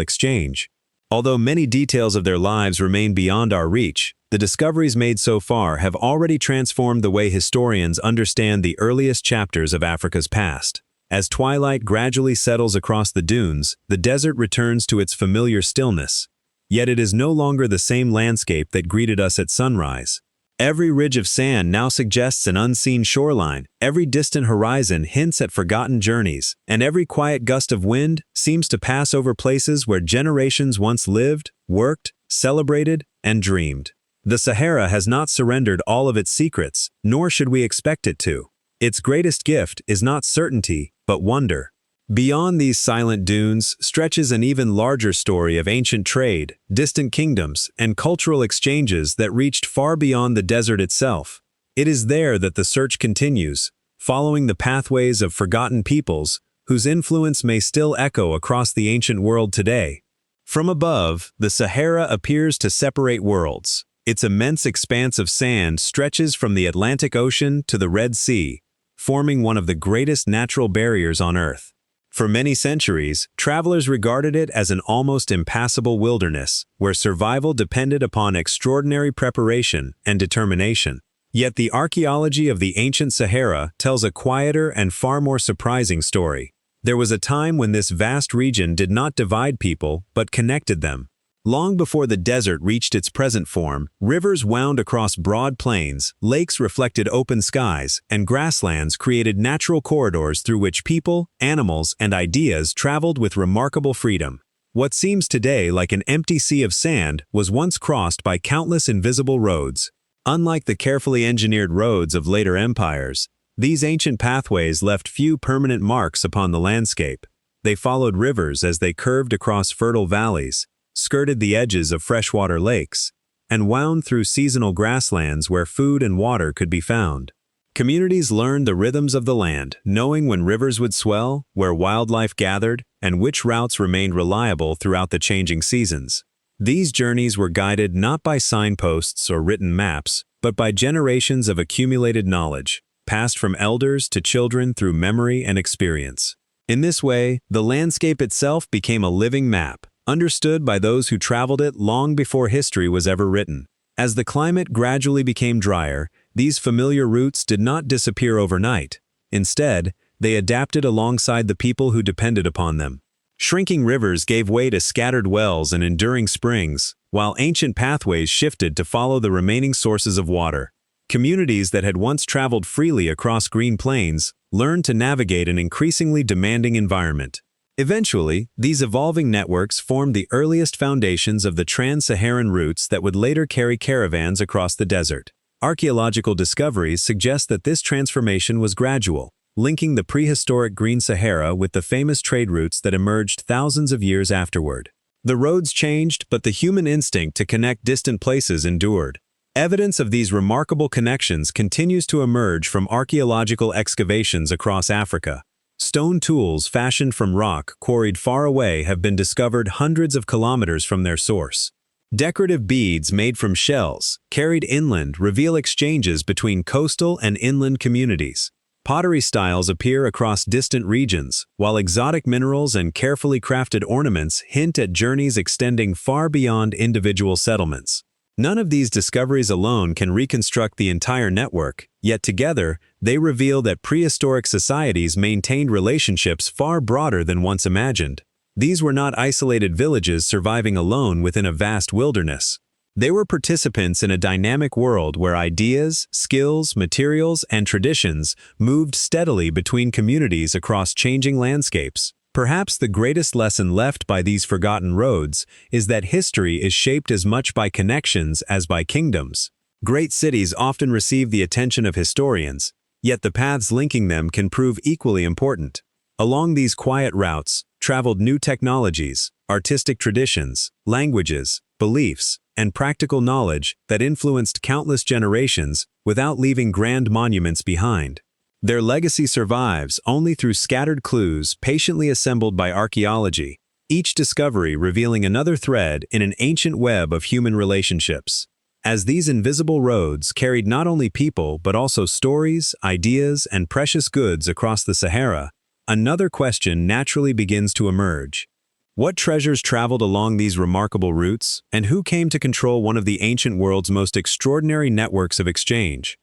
exchange. Although many details of their lives remain beyond our reach, the discoveries made so far have already transformed the way historians understand the earliest chapters of Africa's past. As twilight gradually settles across the dunes, the desert returns to its familiar stillness. Yet it is no longer the same landscape that greeted us at sunrise. Every ridge of sand now suggests an unseen shoreline, every distant horizon hints at forgotten journeys, and every quiet gust of wind seems to pass over places where generations once lived, worked, celebrated, and dreamed. The Sahara has not surrendered all of its secrets, nor should we expect it to. Its greatest gift is not certainty, but wonder. Beyond these silent dunes stretches an even larger story of ancient trade, distant kingdoms, and cultural exchanges that reached far beyond the desert itself. It is there that the search continues, following the pathways of forgotten peoples, whose influence may still echo across the ancient world today. From above, the Sahara appears to separate worlds. Its immense expanse of sand stretches from the Atlantic Ocean to the Red Sea, forming one of the greatest natural barriers on Earth. For many centuries, travelers regarded it as an almost impassable wilderness, where survival depended upon extraordinary preparation and determination. Yet the archaeology of the ancient Sahara tells a quieter and far more surprising story. There was a time when this vast region did not divide people, but connected them. Long before the desert reached its present form, rivers wound across broad plains, lakes reflected open skies, and grasslands created natural corridors through which people, animals, and ideas traveled with remarkable freedom. What seems today like an empty sea of sand was once crossed by countless invisible roads. Unlike the carefully engineered roads of later empires, these ancient pathways left few permanent marks upon the landscape. They followed rivers as they curved across fertile valleys, skirted the edges of freshwater lakes, and wound through seasonal grasslands where food and water could be found. Communities learned the rhythms of the land, knowing when rivers would swell, where wildlife gathered, and which routes remained reliable throughout the changing seasons. These journeys were guided not by signposts or written maps, but by generations of accumulated knowledge, passed from elders to children through memory and experience. In this way, the landscape itself became a living map, understood by those who traveled it long before history was ever written. As the climate gradually became drier, these familiar routes did not disappear overnight. Instead, they adapted alongside the people who depended upon them. Shrinking rivers gave way to scattered wells and enduring springs, while ancient pathways shifted to follow the remaining sources of water. Communities that had once traveled freely across green plains learned to navigate an increasingly demanding environment. Eventually, these evolving networks formed the earliest foundations of the trans-Saharan routes that would later carry caravans across the desert. Archaeological discoveries suggest that this transformation was gradual, linking the prehistoric Green Sahara with the famous trade routes that emerged thousands of years afterward. The roads changed, but the human instinct to connect distant places endured. Evidence of these remarkable connections continues to emerge from archaeological excavations across Africa. Stone tools fashioned from rock quarried far away have been discovered hundreds of kilometers from their source. Decorative beads made from shells, carried inland, reveal exchanges between coastal and inland communities. Pottery styles appear across distant regions, while exotic minerals and carefully crafted ornaments hint at journeys extending far beyond individual settlements. None of these discoveries alone can reconstruct the entire network, yet together, they reveal that prehistoric societies maintained relationships far broader than once imagined. These were not isolated villages surviving alone within a vast wilderness. They were participants in a dynamic world where ideas, skills, materials, and traditions moved steadily between communities across changing landscapes. Perhaps the greatest lesson left by these forgotten roads is that history is shaped as much by connections as by kingdoms. Great cities often receive the attention of historians, yet the paths linking them can prove equally important. Along these quiet routes, traveled new technologies, artistic traditions, languages, beliefs, and practical knowledge that influenced countless generations without leaving grand monuments behind. Their legacy survives only through scattered clues patiently assembled by archaeology, each discovery revealing another thread in an ancient web of human relationships. As these invisible roads carried not only people but also stories, ideas, and precious goods across the Sahara, another question naturally begins to emerge. What treasures traveled along these remarkable routes, and who came to control one of the ancient world's most extraordinary networks of exchange?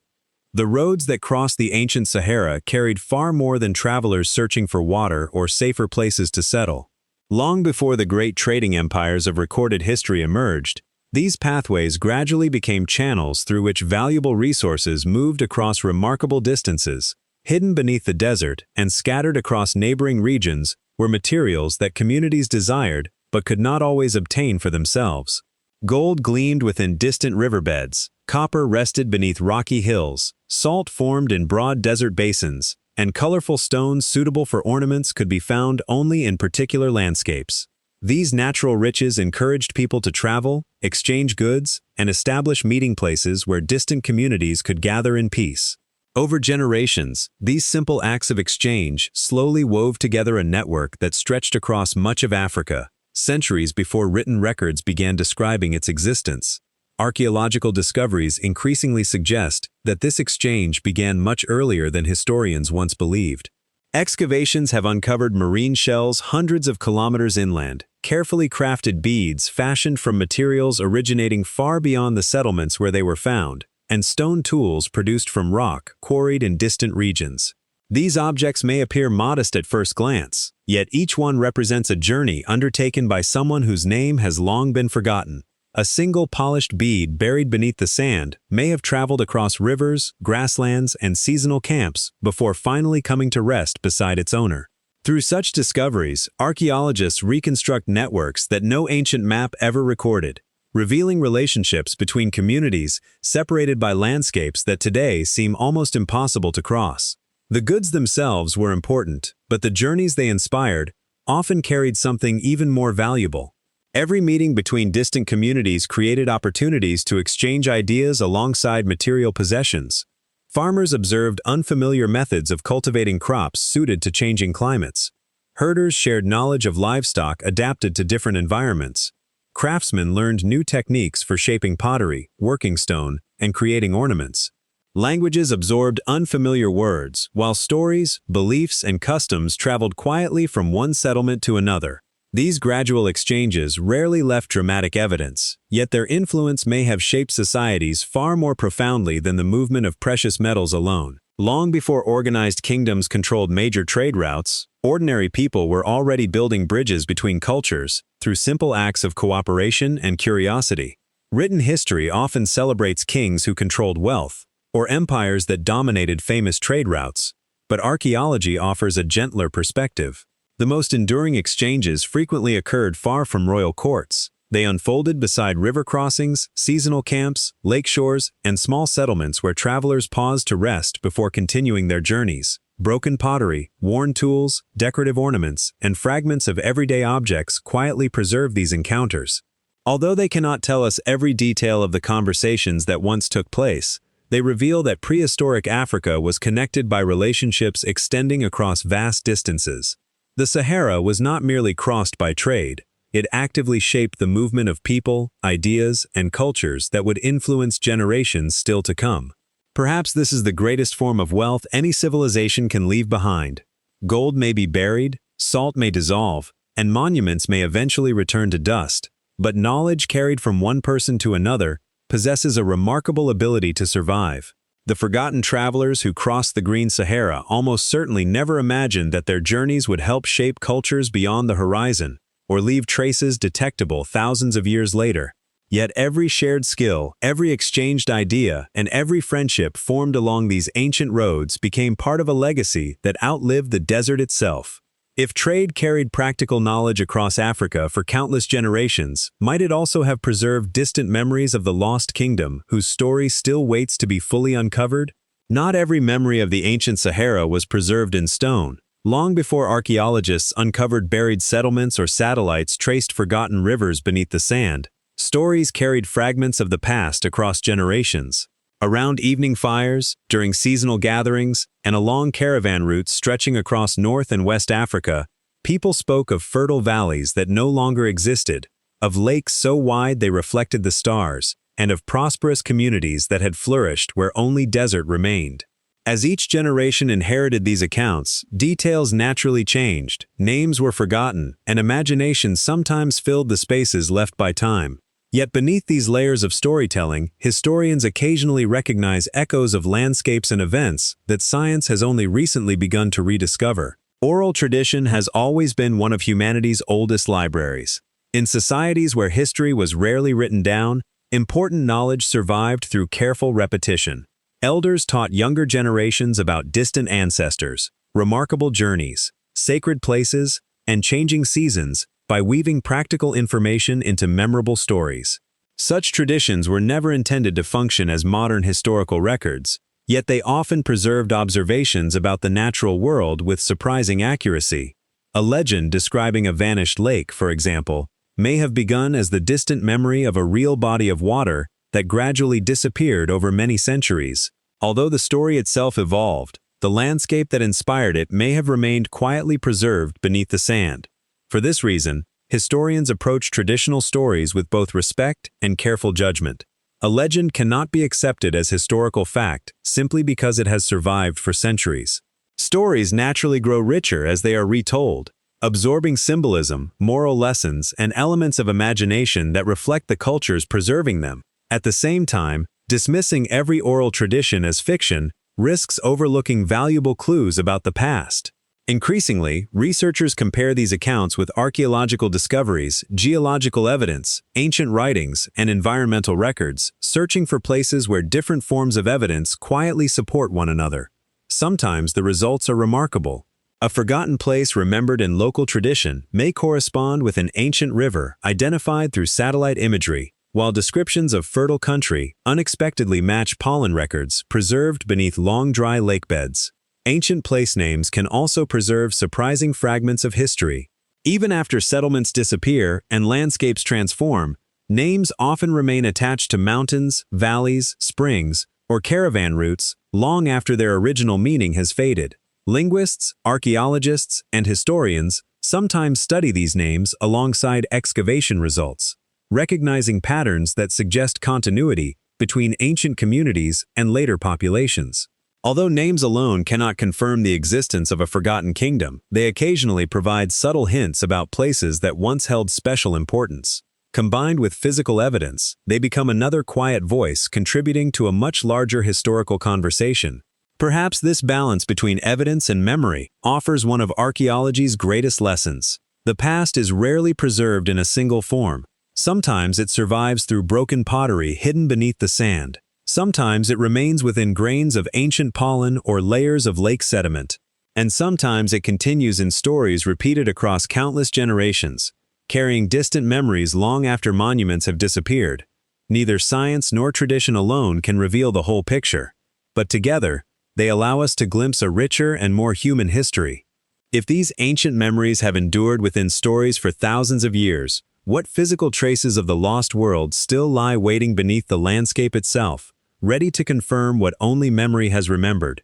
The roads that crossed the ancient Sahara carried far more than travelers searching for water or safer places to settle. Long before the great trading empires of recorded history emerged, these pathways gradually became channels through which valuable resources moved across remarkable distances. Hidden beneath the desert and scattered across neighboring regions were materials that communities desired but could not always obtain for themselves. Gold gleamed within distant riverbeds, copper rested beneath rocky hills, salt formed in broad desert basins, and colorful stones suitable for ornaments could be found only in particular landscapes. These natural riches encouraged people to travel, exchange goods, and establish meeting places where distant communities could gather in peace. Over generations, these simple acts of exchange slowly wove together a network that stretched across much of Africa, centuries before written records began describing its existence. Archaeological discoveries increasingly suggest that this exchange began much earlier than historians once believed. Excavations have uncovered marine shells hundreds of kilometers inland, carefully crafted beads fashioned from materials originating far beyond the settlements where they were found, and stone tools produced from rock quarried in distant regions. These objects may appear modest at first glance, Yet each one represents a journey undertaken by someone whose name has long been forgotten. A single polished bead buried beneath the sand may have traveled across rivers, grasslands, and seasonal camps before finally coming to rest beside its owner. Through such discoveries, archaeologists reconstruct networks that no ancient map ever recorded, revealing relationships between communities separated by landscapes that today seem almost impossible to cross. The goods themselves were important, but the journeys they inspired often carried something even more valuable. Every meeting between distant communities created opportunities to exchange ideas alongside material possessions. Farmers observed unfamiliar methods of cultivating crops suited to changing climates. Herders shared knowledge of livestock adapted to different environments. Craftsmen learned new techniques for shaping pottery, working stone, and creating ornaments. Languages absorbed unfamiliar words, while stories, beliefs, and customs traveled quietly from one settlement to another. These gradual exchanges rarely left dramatic evidence, yet their influence may have shaped societies far more profoundly than the movement of precious metals alone. Long before organized kingdoms controlled major trade routes, ordinary people were already building bridges between cultures through simple acts of cooperation and curiosity. Written history often celebrates kings who controlled wealth, or empires that dominated famous trade routes, but archaeology offers a gentler perspective. The most enduring exchanges frequently occurred far from royal courts. They unfolded beside river crossings, seasonal camps, lake shores, and small settlements where travelers paused to rest before continuing their journeys. Broken pottery, worn tools, decorative ornaments, and fragments of everyday objects quietly preserve these encounters. Although they cannot tell us every detail of the conversations that once took place, they reveal that prehistoric Africa was connected by relationships extending across vast distances. The Sahara was not merely crossed by trade, it actively shaped the movement of people, ideas, and cultures that would influence generations still to come. Perhaps this is the greatest form of wealth any civilization can leave behind. Gold may be buried, salt may dissolve, and monuments may eventually return to dust, but knowledge carried from one person to another possesses a remarkable ability to survive. The forgotten travelers who crossed the Green Sahara almost certainly never imagined that their journeys would help shape cultures beyond the horizon, or leave traces detectable thousands of years later. Yet every shared skill, every exchanged idea, and every friendship formed along these ancient roads became part of a legacy that outlived the desert itself. If trade carried practical knowledge across Africa for countless generations, might it also have preserved distant memories of the lost kingdom whose story still waits to be fully uncovered? Not every memory of the ancient Sahara was preserved in stone. Long before archaeologists uncovered buried settlements or satellites traced forgotten rivers beneath the sand, stories carried fragments of the past across generations. Around evening fires, during seasonal gatherings, and along caravan routes stretching across North and West Africa, people spoke of fertile valleys that no longer existed, of lakes so wide they reflected the stars, and of prosperous communities that had flourished where only desert remained. As each generation inherited these accounts, details naturally changed, names were forgotten, and imagination sometimes filled the spaces left by time. Yet beneath these layers of storytelling, historians occasionally recognize echoes of landscapes and events that science has only recently begun to rediscover. Oral tradition has always been one of humanity's oldest libraries. In societies where history was rarely written down, important knowledge survived through careful repetition. Elders taught younger generations about distant ancestors, remarkable journeys, sacred places, and changing seasons, by weaving practical information into memorable stories. Such traditions were never intended to function as modern historical records, yet they often preserved observations about the natural world with surprising accuracy. A legend describing a vanished lake, for example, may have begun as the distant memory of a real body of water that gradually disappeared over many centuries. Although the story itself evolved, the landscape that inspired it may have remained quietly preserved beneath the sand. For this reason, historians approach traditional stories with both respect and careful judgment. A legend cannot be accepted as historical fact simply because it has survived for centuries. Stories naturally grow richer as they are retold, absorbing symbolism, moral lessons, and elements of imagination that reflect the cultures preserving them. At the same time, dismissing every oral tradition as fiction risks overlooking valuable clues about the past. Increasingly, researchers compare these accounts with archaeological discoveries, geological evidence, ancient writings, and environmental records, searching for places where different forms of evidence quietly support one another. Sometimes the results are remarkable. A forgotten place remembered in local tradition may correspond with an ancient river identified through satellite imagery, while descriptions of fertile country unexpectedly match pollen records preserved beneath long dry lake beds. Ancient place names can also preserve surprising fragments of history. Even after settlements disappear and landscapes transform, names often remain attached to mountains, valleys, springs, or caravan routes long after their original meaning has faded. Linguists, archaeologists, and historians sometimes study these names alongside excavation results, recognizing patterns that suggest continuity between ancient communities and later populations. Although names alone cannot confirm the existence of a forgotten kingdom, they occasionally provide subtle hints about places that once held special importance. Combined with physical evidence, they become another quiet voice contributing to a much larger historical conversation. Perhaps this balance between evidence and memory offers one of archaeology's greatest lessons. The past is rarely preserved in a single form. Sometimes it survives through broken pottery hidden beneath the sand. Sometimes it remains within grains of ancient pollen or layers of lake sediment. And sometimes it continues in stories repeated across countless generations, carrying distant memories long after monuments have disappeared. Neither science nor tradition alone can reveal the whole picture, but together, they allow us to glimpse a richer and more human history. If these ancient memories have endured within stories for thousands of years, what physical traces of the lost world still lie waiting beneath the landscape itself, ready to confirm what only memory has remembered?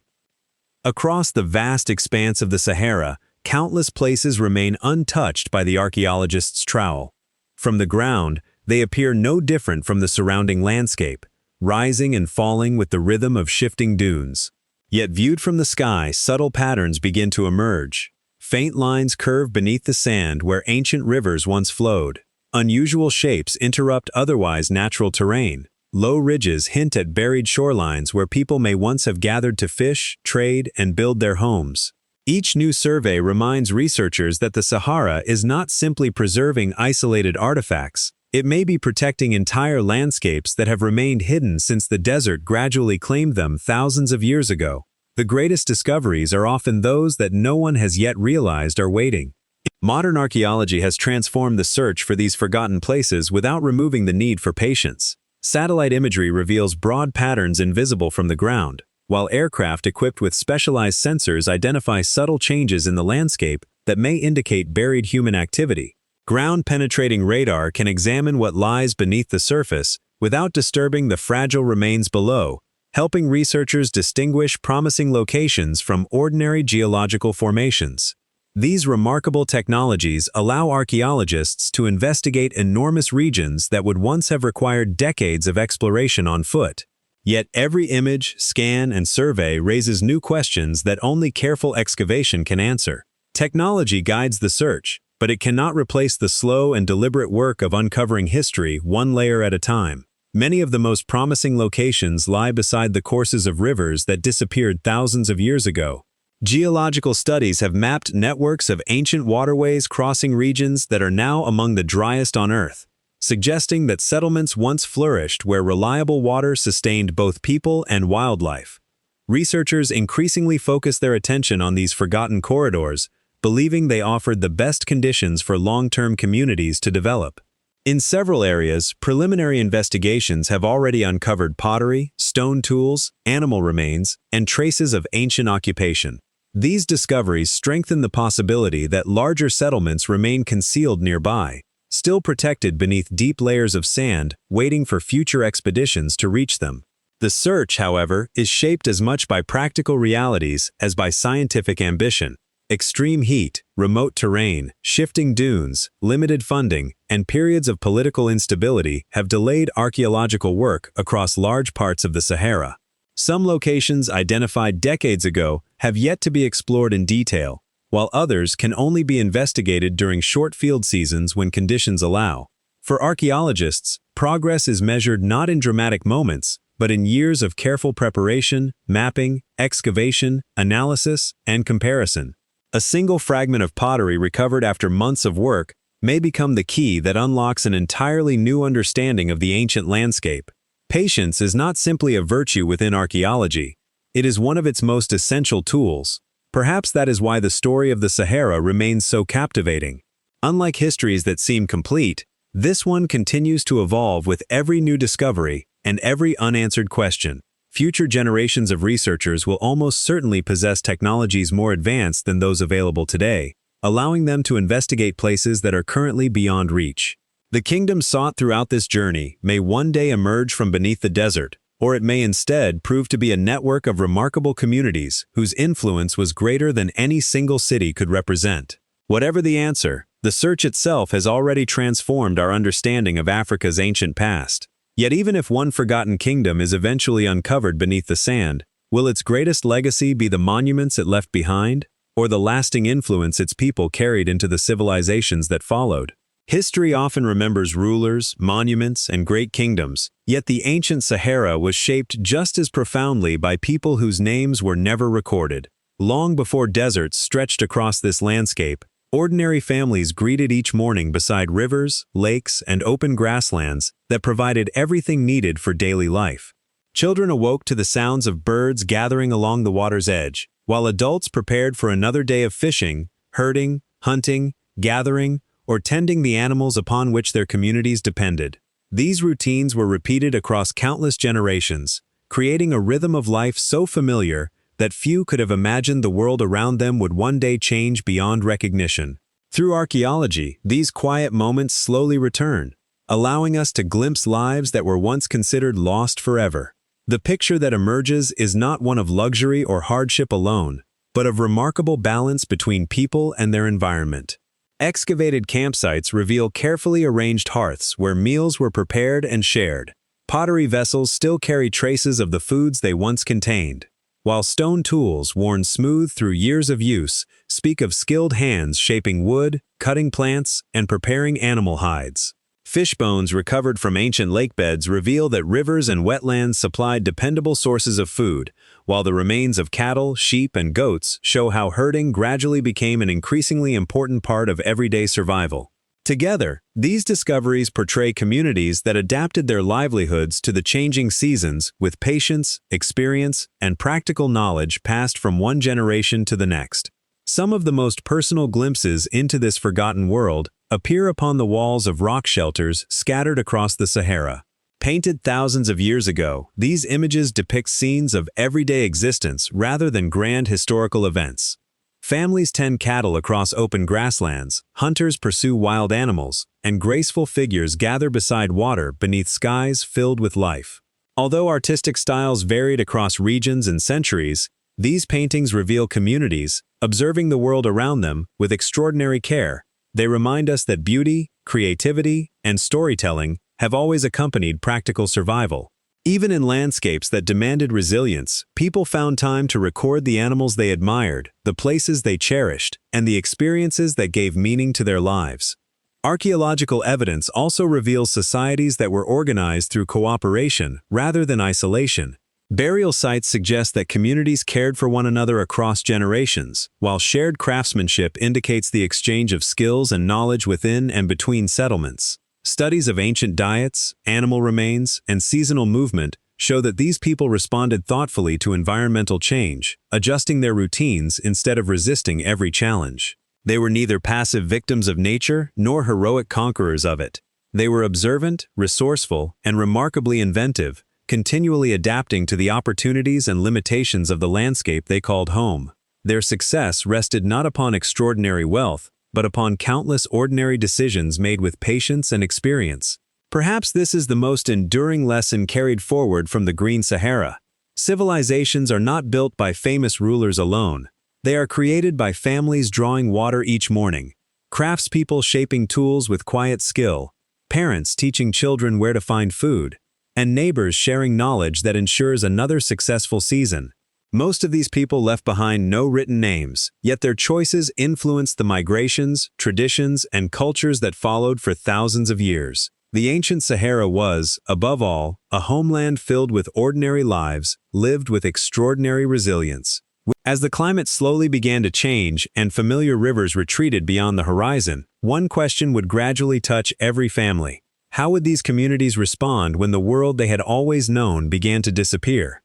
Across the vast expanse of the Sahara, countless places remain untouched by the archaeologist's trowel. From the ground, they appear no different from the surrounding landscape, rising and falling with the rhythm of shifting dunes. Yet viewed from the sky, subtle patterns begin to emerge. Faint lines curve beneath the sand where ancient rivers once flowed. Unusual shapes interrupt otherwise natural terrain. Low ridges hint at buried shorelines where people may once have gathered to fish, trade, and build their homes. Each new survey reminds researchers that the Sahara is not simply preserving isolated artifacts. It may be protecting entire landscapes that have remained hidden since the desert gradually claimed them thousands of years ago. The greatest discoveries are often those that no one has yet realized are waiting. Modern archaeology has transformed the search for these forgotten places without removing the need for patience. Satellite imagery reveals broad patterns invisible from the ground, while aircraft equipped with specialized sensors identify subtle changes in the landscape that may indicate buried human activity. Ground-penetrating radar can examine what lies beneath the surface without disturbing the fragile remains below, helping researchers distinguish promising locations from ordinary geological formations. These remarkable technologies allow archaeologists to investigate enormous regions that would once have required decades of exploration on foot. Yet every image, scan, and survey raises new questions that only careful excavation can answer. Technology guides the search, but it cannot replace the slow and deliberate work of uncovering history one layer at a time. Many of the most promising locations lie beside the courses of rivers that disappeared thousands of years ago. Geological studies have mapped networks of ancient waterways crossing regions that are now among the driest on Earth, suggesting that settlements once flourished where reliable water sustained both people and wildlife. Researchers increasingly focus their attention on these forgotten corridors, believing they offered the best conditions for long-term communities to develop. In several areas, preliminary investigations have already uncovered pottery, stone tools, animal remains, and traces of ancient occupation. These discoveries strengthen the possibility that larger settlements remain concealed nearby, still protected beneath deep layers of sand, waiting for future expeditions to reach them. The search, however, is shaped as much by practical realities as by scientific ambition. Extreme heat, remote terrain, shifting dunes, limited funding, and periods of political instability have delayed archaeological work across large parts of the Sahara. Some locations identified decades ago have yet to be explored in detail, while others can only be investigated during short field seasons when conditions allow. For archaeologists, progress is measured not in dramatic moments, but in years of careful preparation, mapping, excavation, analysis, and comparison. A single fragment of pottery recovered after months of work may become the key that unlocks an entirely new understanding of the ancient landscape. Patience is not simply a virtue within archaeology. It is one of its most essential tools. Perhaps that is why the story of the Sahara remains so captivating. Unlike histories that seem complete, this one continues to evolve with every new discovery and every unanswered question. Future generations of researchers will almost certainly possess technologies more advanced than those available today, allowing them to investigate places that are currently beyond reach. The kingdom sought throughout this journey may one day emerge from beneath the desert, or it may instead prove to be a network of remarkable communities whose influence was greater than any single city could represent. Whatever the answer, the search itself has already transformed our understanding of Africa's ancient past. Yet even if one forgotten kingdom is eventually uncovered beneath the sand, will its greatest legacy be the monuments it left behind, or the lasting influence its people carried into the civilizations that followed? History often remembers rulers, monuments, and great kingdoms, yet the ancient Sahara was shaped just as profoundly by people whose names were never recorded. Long before deserts stretched across this landscape, ordinary families greeted each morning beside rivers, lakes, and open grasslands that provided everything needed for daily life. Children awoke to the sounds of birds gathering along the water's edge, while adults prepared for another day of fishing, herding, hunting, gathering, or tending the animals upon which their communities depended. These routines were repeated across countless generations, creating a rhythm of life so familiar that few could have imagined the world around them would one day change beyond recognition. Through archaeology, these quiet moments slowly return, allowing us to glimpse lives that were once considered lost forever. The picture that emerges is not one of luxury or hardship alone, but of remarkable balance between people and their environment. Excavated campsites reveal carefully arranged hearths where meals were prepared and shared. Pottery vessels still carry traces of the foods they once contained, while stone tools, worn smooth through years of use, speak of skilled hands shaping wood, cutting plants, and preparing animal hides. Fish bones recovered from ancient lake beds reveal that rivers and wetlands supplied dependable sources of food, while the remains of cattle, sheep, and goats show how herding gradually became an increasingly important part of everyday survival. Together, these discoveries portray communities that adapted their livelihoods to the changing seasons with patience, experience, and practical knowledge passed from one generation to the next. Some of the most personal glimpses into this forgotten world appear upon the walls of rock shelters scattered across the Sahara. Painted thousands of years ago, these images depict scenes of everyday existence rather than grand historical events. Families tend cattle across open grasslands, hunters pursue wild animals, and graceful figures gather beside water beneath skies filled with life. Although artistic styles varied across regions and centuries, these paintings reveal communities, observing the world around them with extraordinary care. They remind us that beauty, creativity, and storytelling have always accompanied practical survival. Even in landscapes that demanded resilience, people found time to record the animals they admired, the places they cherished, and the experiences that gave meaning to their lives. Archaeological evidence also reveals societies that were organized through cooperation rather than isolation. Burial sites suggest that communities cared for one another across generations, while shared craftsmanship indicates the exchange of skills and knowledge within and between settlements. Studies of ancient diets, animal remains, and seasonal movement show that these people responded thoughtfully to environmental change, adjusting their routines instead of resisting every challenge. They were neither passive victims of nature nor heroic conquerors of it. They were observant, resourceful, and remarkably inventive, continually adapting to the opportunities and limitations of the landscape they called home. Their success rested not upon extraordinary wealth, but upon countless ordinary decisions made with patience and experience. Perhaps this is the most enduring lesson carried forward from the Green Sahara. Civilizations are not built by famous rulers alone. They are created by families drawing water each morning, craftspeople shaping tools with quiet skill, parents teaching children where to find food, and neighbors sharing knowledge that ensures another successful season. Most of these people left behind no written names, yet their choices influenced the migrations, traditions, and cultures that followed for thousands of years. The ancient Sahara was, above all, a homeland filled with ordinary lives, lived with extraordinary resilience. As the climate slowly began to change and familiar rivers retreated beyond the horizon, one question would gradually touch every family. How would these communities respond when the world they had always known began to disappear?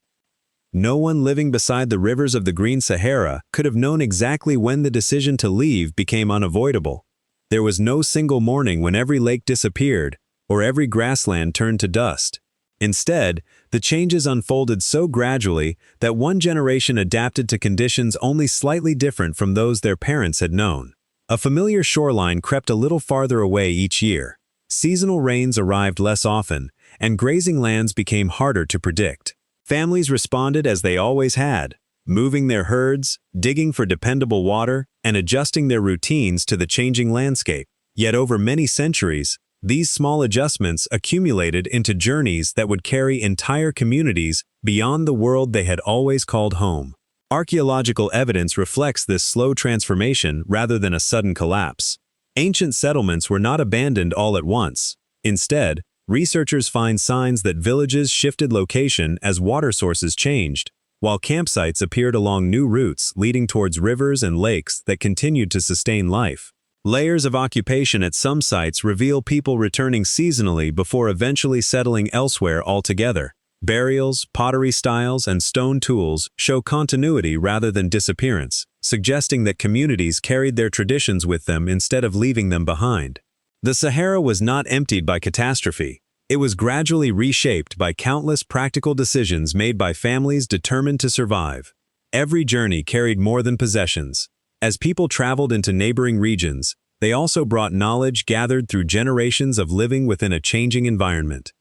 No one living beside the rivers of the Green Sahara could have known exactly when the decision to leave became unavoidable. There was no single morning when every lake disappeared or every grassland turned to dust. Instead, the changes unfolded so gradually that one generation adapted to conditions only slightly different from those their parents had known. A familiar shoreline crept a little farther away each year. Seasonal rains arrived less often, and grazing lands became harder to predict. Families responded as they always had, moving their herds, digging for dependable water, and adjusting their routines to the changing landscape. Yet over many centuries, these small adjustments accumulated into journeys that would carry entire communities beyond the world they had always called home. Archaeological evidence reflects this slow transformation rather than a sudden collapse. Ancient settlements were not abandoned all at once. Instead, researchers find signs that villages shifted location as water sources changed, while campsites appeared along new routes leading towards rivers and lakes that continued to sustain life. Layers of occupation at some sites reveal people returning seasonally before eventually settling elsewhere altogether. Burials, pottery styles, and stone tools show continuity rather than disappearance, suggesting that communities carried their traditions with them instead of leaving them behind. The Sahara was not emptied by catastrophe. It was gradually reshaped by countless practical decisions made by families determined to survive. Every journey carried more than possessions. As people traveled into neighboring regions, they also brought knowledge gathered through generations of living within a changing environment.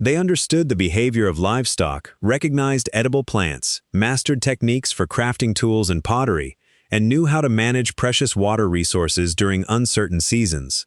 They understood the behavior of livestock, recognized edible plants, mastered techniques for crafting tools and pottery, and knew how to manage precious water resources during uncertain seasons.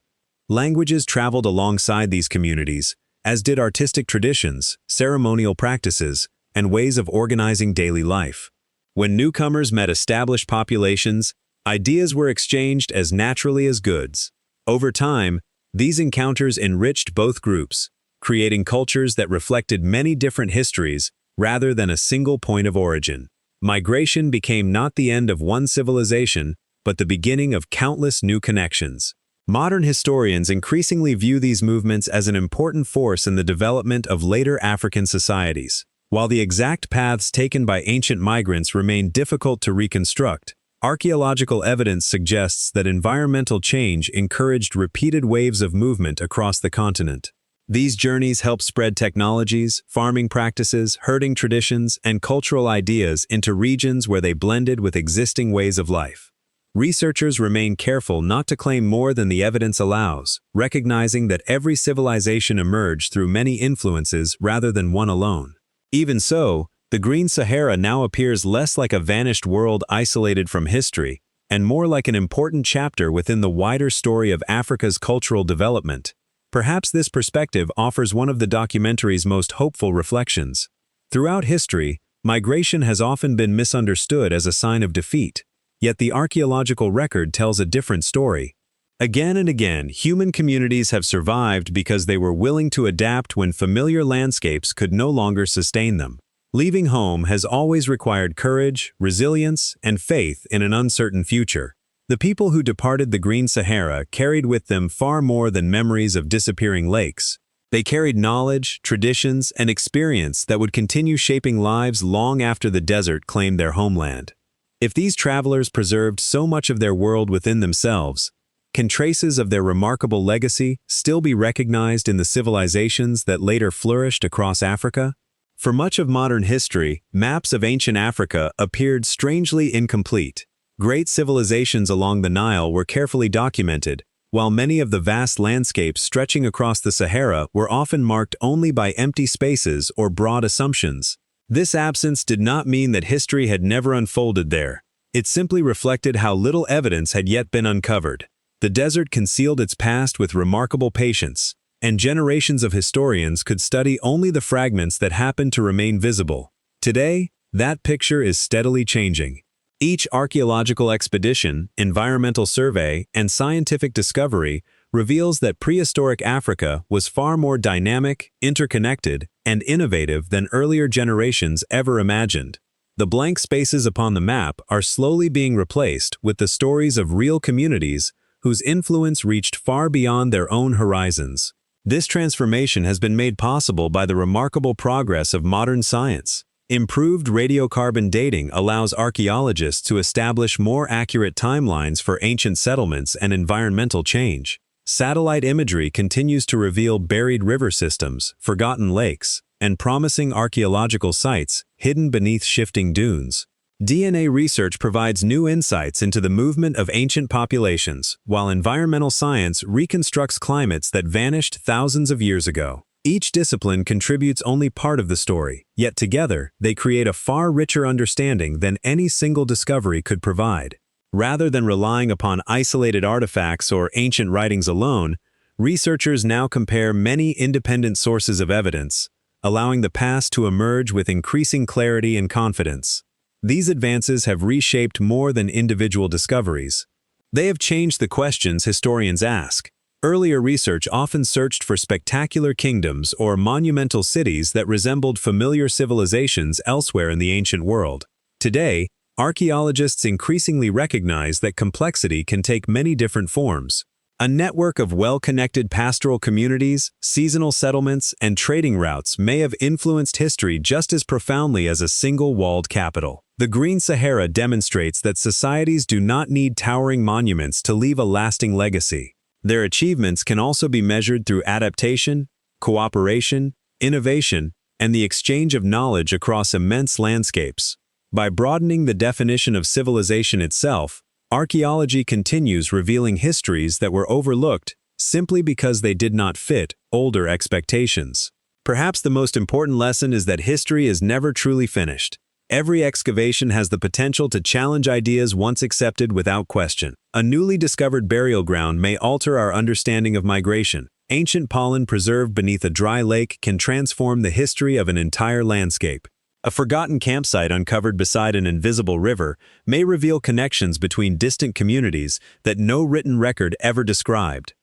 Languages traveled alongside these communities, as did artistic traditions, ceremonial practices, and ways of organizing daily life. When newcomers met established populations, ideas were exchanged as naturally as goods. Over time, these encounters enriched both groups, creating cultures that reflected many different histories rather than a single point of origin. Migration became not the end of one civilization, but the beginning of countless new connections. Modern historians increasingly view these movements as an important force in the development of later African societies. While the exact paths taken by ancient migrants remain difficult to reconstruct, archaeological evidence suggests that environmental change encouraged repeated waves of movement across the continent. These journeys helped spread technologies, farming practices, herding traditions, and cultural ideas into regions where they blended with existing ways of life. Researchers remain careful not to claim more than the evidence allows, recognizing that every civilization emerged through many influences rather than one alone. Even so, the Green Sahara now appears less like a vanished world isolated from history, and more like an important chapter within the wider story of Africa's cultural development. Perhaps this perspective offers one of the documentary's most hopeful reflections. Throughout history, migration has often been misunderstood as a sign of defeat, yet the archaeological record tells a different story. Again and again, human communities have survived because they were willing to adapt when familiar landscapes could no longer sustain them. Leaving home has always required courage, resilience, and faith in an uncertain future. The people who departed the Green Sahara carried with them far more than memories of disappearing lakes. They carried knowledge, traditions, and experience that would continue shaping lives long after the desert claimed their homeland. If these travelers preserved so much of their world within themselves, can traces of their remarkable legacy still be recognized in the civilizations that later flourished across Africa? For much of modern history, maps of ancient Africa appeared strangely incomplete. Great civilizations along the Nile were carefully documented, while many of the vast landscapes stretching across the Sahara were often marked only by empty spaces or broad assumptions. This absence did not mean that history had never unfolded there. It simply reflected how little evidence had yet been uncovered. The desert concealed its past with remarkable patience, and generations of historians could study only the fragments that happened to remain visible. Today, that picture is steadily changing. Each archaeological expedition, environmental survey, and scientific discovery reveals that prehistoric Africa was far more dynamic, interconnected, and innovative than earlier generations ever imagined. The blank spaces upon the map are slowly being replaced with the stories of real communities whose influence reached far beyond their own horizons. This transformation has been made possible by the remarkable progress of modern science. Improved radiocarbon dating allows archaeologists to establish more accurate timelines for ancient settlements and environmental change. Satellite imagery continues to reveal buried river systems, forgotten lakes, and promising archaeological sites hidden beneath shifting dunes. DNA research provides new insights into the movement of ancient populations, while environmental science reconstructs climates that vanished thousands of years ago. Each discipline contributes only part of the story, yet together they create a far richer understanding than any single discovery could provide. Rather than relying upon isolated artifacts or ancient writings alone, researchers now compare many independent sources of evidence, allowing the past to emerge with increasing clarity and confidence. These advances have reshaped more than individual discoveries. They have changed the questions historians ask. Earlier research often searched for spectacular kingdoms or monumental cities that resembled familiar civilizations elsewhere in the ancient world. Today, archaeologists increasingly recognize that complexity can take many different forms. A network of well-connected pastoral communities, seasonal settlements, and trading routes may have influenced history just as profoundly as a single walled capital. The Green Sahara demonstrates that societies do not need towering monuments to leave a lasting legacy. Their achievements can also be measured through adaptation, cooperation, innovation, and the exchange of knowledge across immense landscapes. By broadening the definition of civilization itself, archaeology continues revealing histories that were overlooked simply because they did not fit older expectations. Perhaps the most important lesson is that history is never truly finished. Every excavation has the potential to challenge ideas once accepted without question. A newly discovered burial ground may alter our understanding of migration. Ancient pollen preserved beneath a dry lake can transform the history of an entire landscape. A forgotten campsite uncovered beside an invisible river may reveal connections between distant communities that no written record ever described.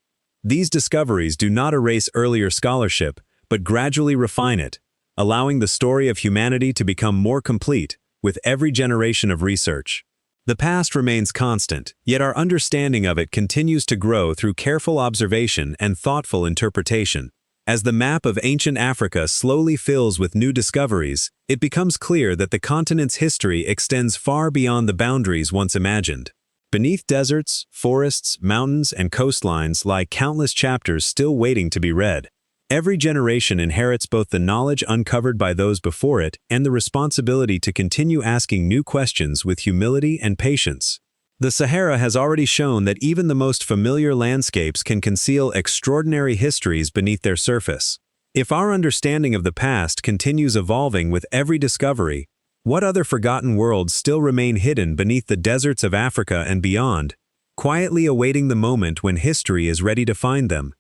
These discoveries do not erase earlier scholarship, but gradually refine it, allowing the story of humanity to become more complete with every generation of research. The past remains constant, yet our understanding of it continues to grow through careful observation and thoughtful interpretation. As the map of ancient Africa slowly fills with new discoveries, it becomes clear that the continent's history extends far beyond the boundaries once imagined. Beneath deserts, forests, mountains, and coastlines lie countless chapters still waiting to be read. Every generation inherits both the knowledge uncovered by those before it and the responsibility to continue asking new questions with humility and patience. The Sahara has already shown that even the most familiar landscapes can conceal extraordinary histories beneath their surface. If our understanding of the past continues evolving with every discovery, what other forgotten worlds still remain hidden beneath the deserts of Africa and beyond, quietly awaiting the moment when history is ready to find them?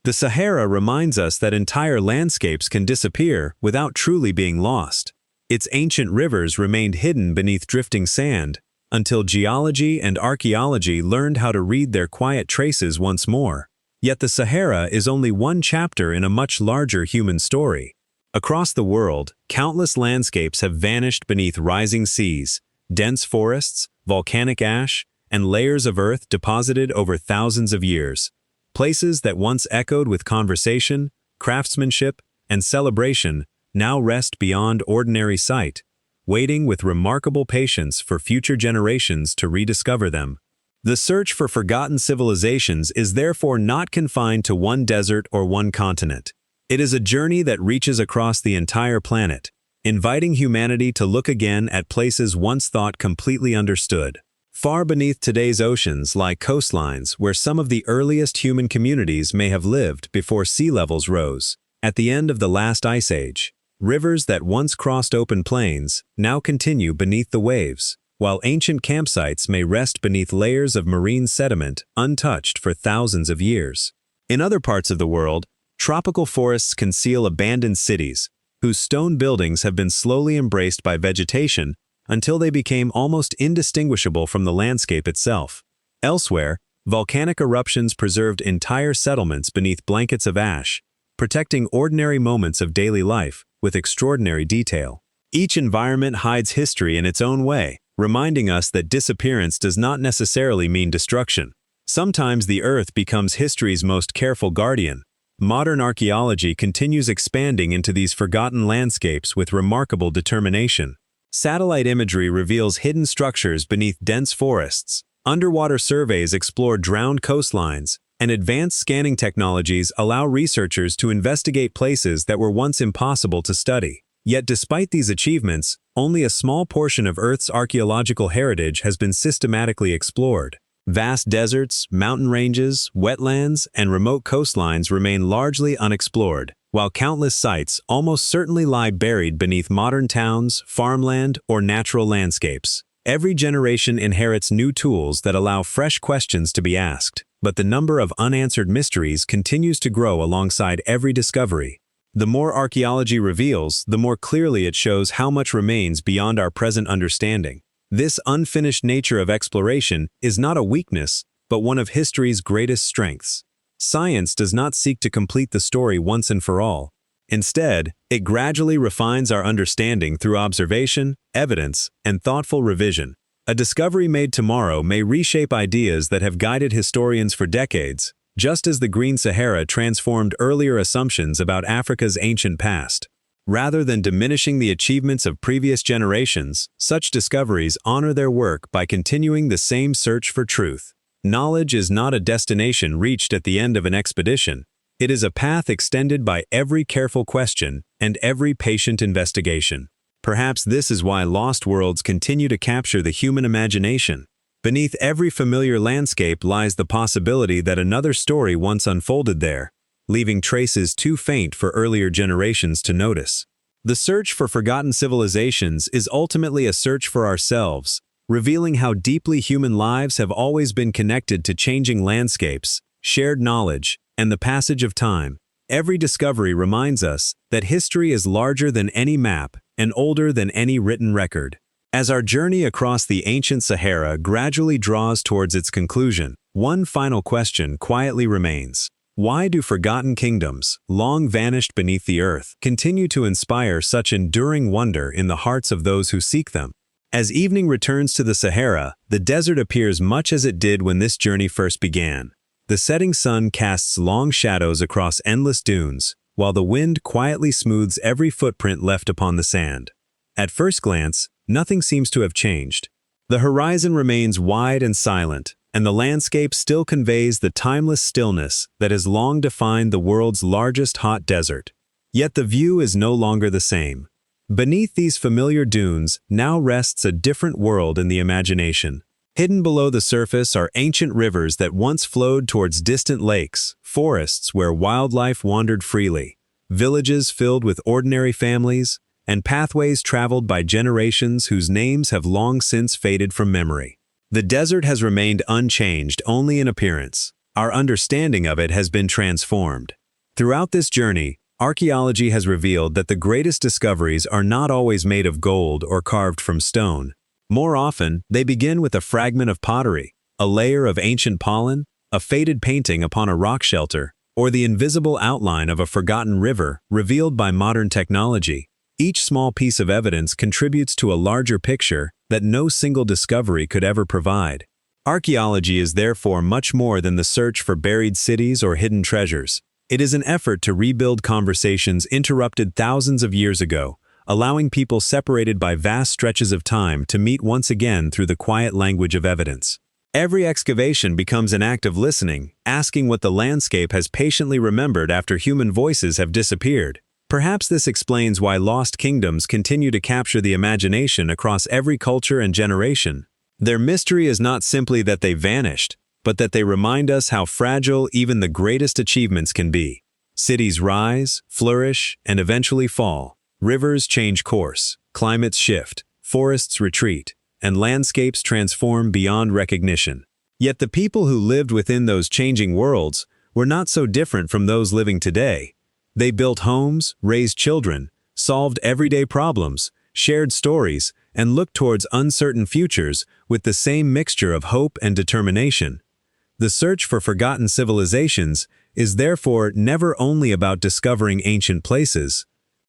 The Sahara reminds us that entire landscapes can disappear without truly being lost. Its ancient rivers remained hidden beneath drifting sand, until geology and archaeology learned how to read their quiet traces once more. Yet the Sahara is only one chapter in a much larger human story. Across the world, countless landscapes have vanished beneath rising seas, dense forests, volcanic ash, and layers of earth deposited over thousands of years. Places that once echoed with conversation, craftsmanship, and celebration now rest beyond ordinary sight, waiting with remarkable patience for future generations to rediscover them. The search for forgotten civilizations is therefore not confined to one desert or one continent. It is a journey that reaches across the entire planet, inviting humanity to look again at places once thought completely understood. Far beneath today's oceans lie coastlines where some of the earliest human communities may have lived before sea levels rose. At the end of the last ice age, rivers that once crossed open plains now continue beneath the waves, while ancient campsites may rest beneath layers of marine sediment untouched for thousands of years. In other parts of the world, tropical forests conceal abandoned cities, whose stone buildings have been slowly embraced by vegetation until they became almost indistinguishable from the landscape itself. Elsewhere, volcanic eruptions preserved entire settlements beneath blankets of ash, protecting ordinary moments of daily life with extraordinary detail. Each environment hides history in its own way, reminding us that disappearance does not necessarily mean destruction. Sometimes the Earth becomes history's most careful guardian. Modern archaeology continues expanding into these forgotten landscapes with remarkable determination. Satellite imagery reveals hidden structures beneath dense forests. Underwater surveys explore drowned coastlines, and advanced scanning technologies allow researchers to investigate places that were once impossible to study. Yet despite these achievements, only a small portion of Earth's archaeological heritage has been systematically explored. Vast deserts, mountain ranges, wetlands, and remote coastlines remain largely unexplored, while countless sites almost certainly lie buried beneath modern towns, farmland, or natural landscapes. Every generation inherits new tools that allow fresh questions to be asked, but the number of unanswered mysteries continues to grow alongside every discovery. The more archaeology reveals, the more clearly it shows how much remains beyond our present understanding. This unfinished nature of exploration is not a weakness, but one of history's greatest strengths. Science does not seek to complete the story once and for all. Instead, it gradually refines our understanding through observation, evidence, and thoughtful revision. A discovery made tomorrow may reshape ideas that have guided historians for decades, just as the Green Sahara transformed earlier assumptions about Africa's ancient past. Rather than diminishing the achievements of previous generations, such discoveries honor their work by continuing the same search for truth. Knowledge is not a destination reached at the end of an expedition. It is a path extended by every careful question and every patient investigation. Perhaps this is why lost worlds continue to capture the human imagination. Beneath every familiar landscape lies the possibility that another story once unfolded there, leaving traces too faint for earlier generations to notice. The search for forgotten civilizations is ultimately a search for ourselves, revealing how deeply human lives have always been connected to changing landscapes, shared knowledge, and the passage of time. Every discovery reminds us that history is larger than any map and older than any written record. As our journey across the ancient Sahara gradually draws towards its conclusion, one final question quietly remains. Why do forgotten kingdoms, long vanished beneath the earth, continue to inspire such enduring wonder in the hearts of those who seek them? As evening returns to the Sahara, the desert appears much as it did when this journey first began. The setting sun casts long shadows across endless dunes, while the wind quietly smooths every footprint left upon the sand. At first glance, nothing seems to have changed. The horizon remains wide and silent, and the landscape still conveys the timeless stillness that has long defined the world's largest hot desert. Yet the view is no longer the same. Beneath these familiar dunes now rests a different world in the imagination. Hidden below the surface are ancient rivers that once flowed towards distant lakes, forests where wildlife wandered freely, villages filled with ordinary families, and pathways traveled by generations whose names have long since faded from memory. The desert has remained unchanged only in appearance. Our understanding of it has been transformed. Throughout this journey, archaeology has revealed that the greatest discoveries are not always made of gold or carved from stone. More often, they begin with a fragment of pottery, a layer of ancient pollen, a faded painting upon a rock shelter, or the invisible outline of a forgotten river revealed by modern technology. Each small piece of evidence contributes to a larger picture that no single discovery could ever provide. Archaeology is therefore much more than the search for buried cities or hidden treasures. It is an effort to rebuild conversations interrupted thousands of years ago, allowing people separated by vast stretches of time to meet once again through the quiet language of evidence. Every excavation becomes an act of listening, asking what the landscape has patiently remembered after human voices have disappeared. Perhaps this explains why lost kingdoms continue to capture the imagination across every culture and generation. Their mystery is not simply that they vanished, but that they remind us how fragile even the greatest achievements can be. Cities rise, flourish, and eventually fall. Rivers change course, climates shift, forests retreat, and landscapes transform beyond recognition. Yet the people who lived within those changing worlds were not so different from those living today. They built homes, raised children, solved everyday problems, shared stories, and looked towards uncertain futures with the same mixture of hope and determination. The search for forgotten civilizations is therefore never only about discovering ancient places,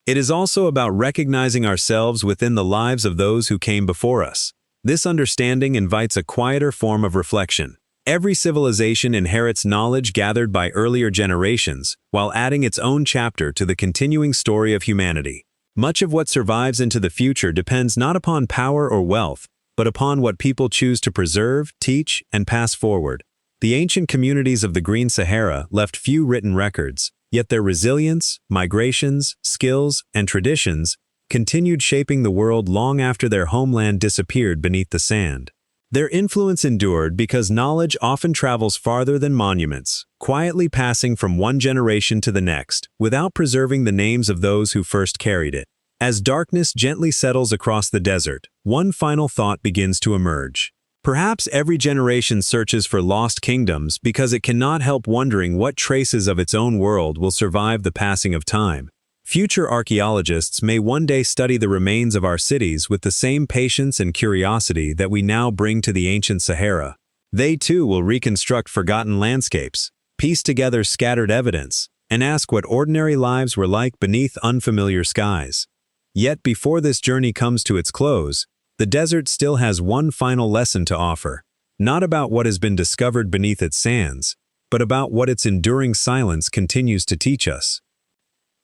It is also about recognizing ourselves within the lives of those who came before us. This understanding invites a quieter form of reflection. Every civilization inherits knowledge gathered by earlier generations, while adding its own chapter to the continuing story of humanity. Much of what survives into the future depends not upon power or wealth, but upon what people choose to preserve, teach, and pass forward. The ancient communities of the Green Sahara left few written records, yet their resilience, migrations, skills, and traditions continued shaping the world long after their homeland disappeared beneath the sand. Their influence endured because knowledge often travels farther than monuments, quietly passing from one generation to the next, without preserving the names of those who first carried it. As darkness gently settles across the desert, one final thought begins to emerge. Perhaps every generation searches for lost kingdoms because it cannot help wondering what traces of its own world will survive the passing of time. Future archaeologists may one day study the remains of our cities with the same patience and curiosity that we now bring to the ancient Sahara. They too will reconstruct forgotten landscapes, piece together scattered evidence, and ask what ordinary lives were like beneath unfamiliar skies. Yet before this journey comes to its close, the desert still has one final lesson to offer, not about what has been discovered beneath its sands, but about what its enduring silence continues to teach us.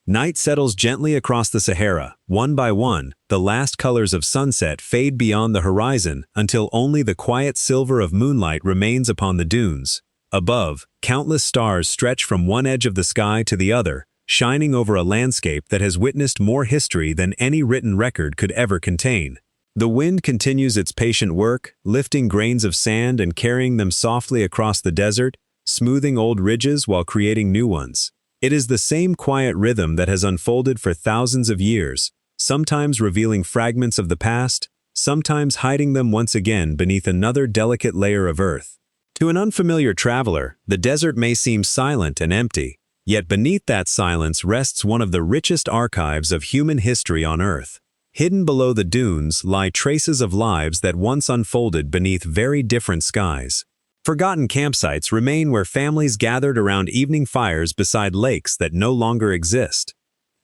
Night settles gently across the Sahara. One by one, the last colors of sunset fade beyond the horizon until only the quiet silver of moonlight remains upon the dunes. Above, countless stars stretch from one edge of the sky to the other, shining over a landscape that has witnessed more history than any written record could ever contain. The wind continues its patient work, lifting grains of sand and carrying them softly across the desert, smoothing old ridges while creating new ones. It is the same quiet rhythm that has unfolded for thousands of years, sometimes revealing fragments of the past, sometimes hiding them once again beneath another delicate layer of earth. To an unfamiliar traveler, the desert may seem silent and empty, yet beneath that silence rests one of the richest archives of human history on Earth. Hidden below the dunes lie traces of lives that once unfolded beneath very different skies. Forgotten campsites remain where families gathered around evening fires beside lakes that no longer exist.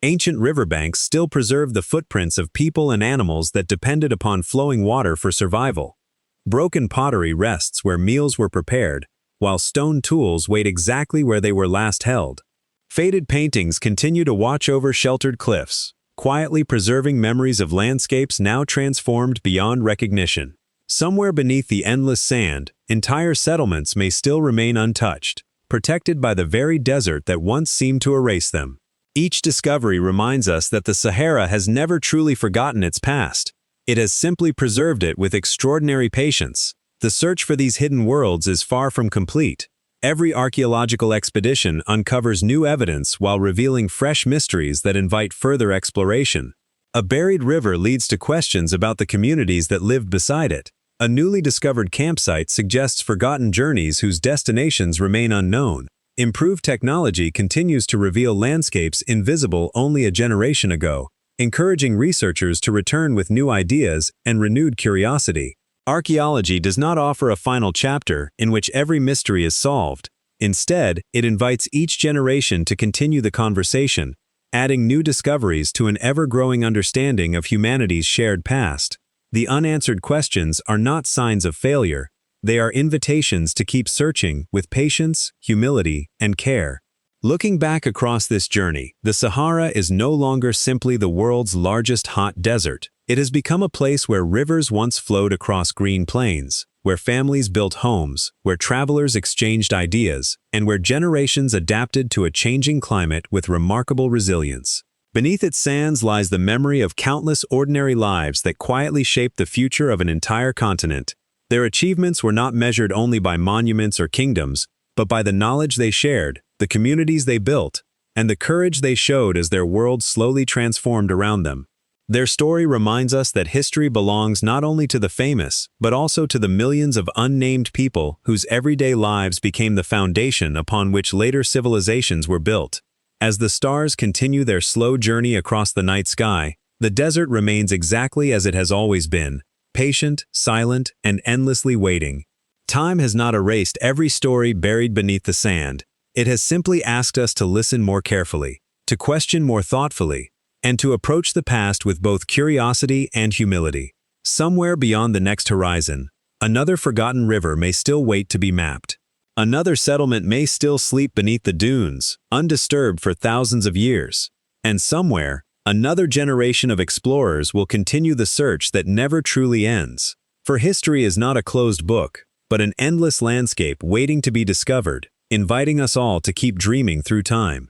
Ancient riverbanks still preserve the footprints of people and animals that depended upon flowing water for survival. Broken pottery rests where meals were prepared, while stone tools wait exactly where they were last held. Faded paintings continue to watch over sheltered cliffs, quietly preserving memories of landscapes now transformed beyond recognition. Somewhere beneath the endless sand, entire settlements may still remain untouched, protected by the very desert that once seemed to erase them. Each discovery reminds us that the Sahara has never truly forgotten its past. It has simply preserved it with extraordinary patience. The search for these hidden worlds is far from complete. Every archaeological expedition uncovers new evidence while revealing fresh mysteries that invite further exploration. A buried river leads to questions about the communities that lived beside it. A newly discovered campsite suggests forgotten journeys whose destinations remain unknown. Improved technology continues to reveal landscapes invisible only a generation ago, encouraging researchers to return with new ideas and renewed curiosity. Archaeology does not offer a final chapter in which every mystery is solved. Instead, it invites each generation to continue the conversation, adding new discoveries to an ever-growing understanding of humanity's shared past. The unanswered questions are not signs of failure. They are invitations to keep searching with patience, humility, and care. Looking back across this journey, the Sahara is no longer simply the world's largest hot desert. It has become a place where rivers once flowed across green plains, where families built homes, where travelers exchanged ideas, and where generations adapted to a changing climate with remarkable resilience. Beneath its sands lies the memory of countless ordinary lives that quietly shaped the future of an entire continent. Their achievements were not measured only by monuments or kingdoms, but by the knowledge they shared, the communities they built, and the courage they showed as their world slowly transformed around them. Their story reminds us that history belongs not only to the famous, but also to the millions of unnamed people whose everyday lives became the foundation upon which later civilizations were built. As the stars continue their slow journey across the night sky, the desert remains exactly as it has always been, patient, silent, and endlessly waiting. Time has not erased every story buried beneath the sand. It has simply asked us to listen more carefully, to question more thoughtfully, and to approach the past with both curiosity and humility. Somewhere beyond the next horizon, another forgotten river may still wait to be mapped. Another settlement may still sleep beneath the dunes, undisturbed for thousands of years. And somewhere, another generation of explorers will continue the search that never truly ends. For history is not a closed book, but an endless landscape waiting to be discovered, inviting us all to keep dreaming through time.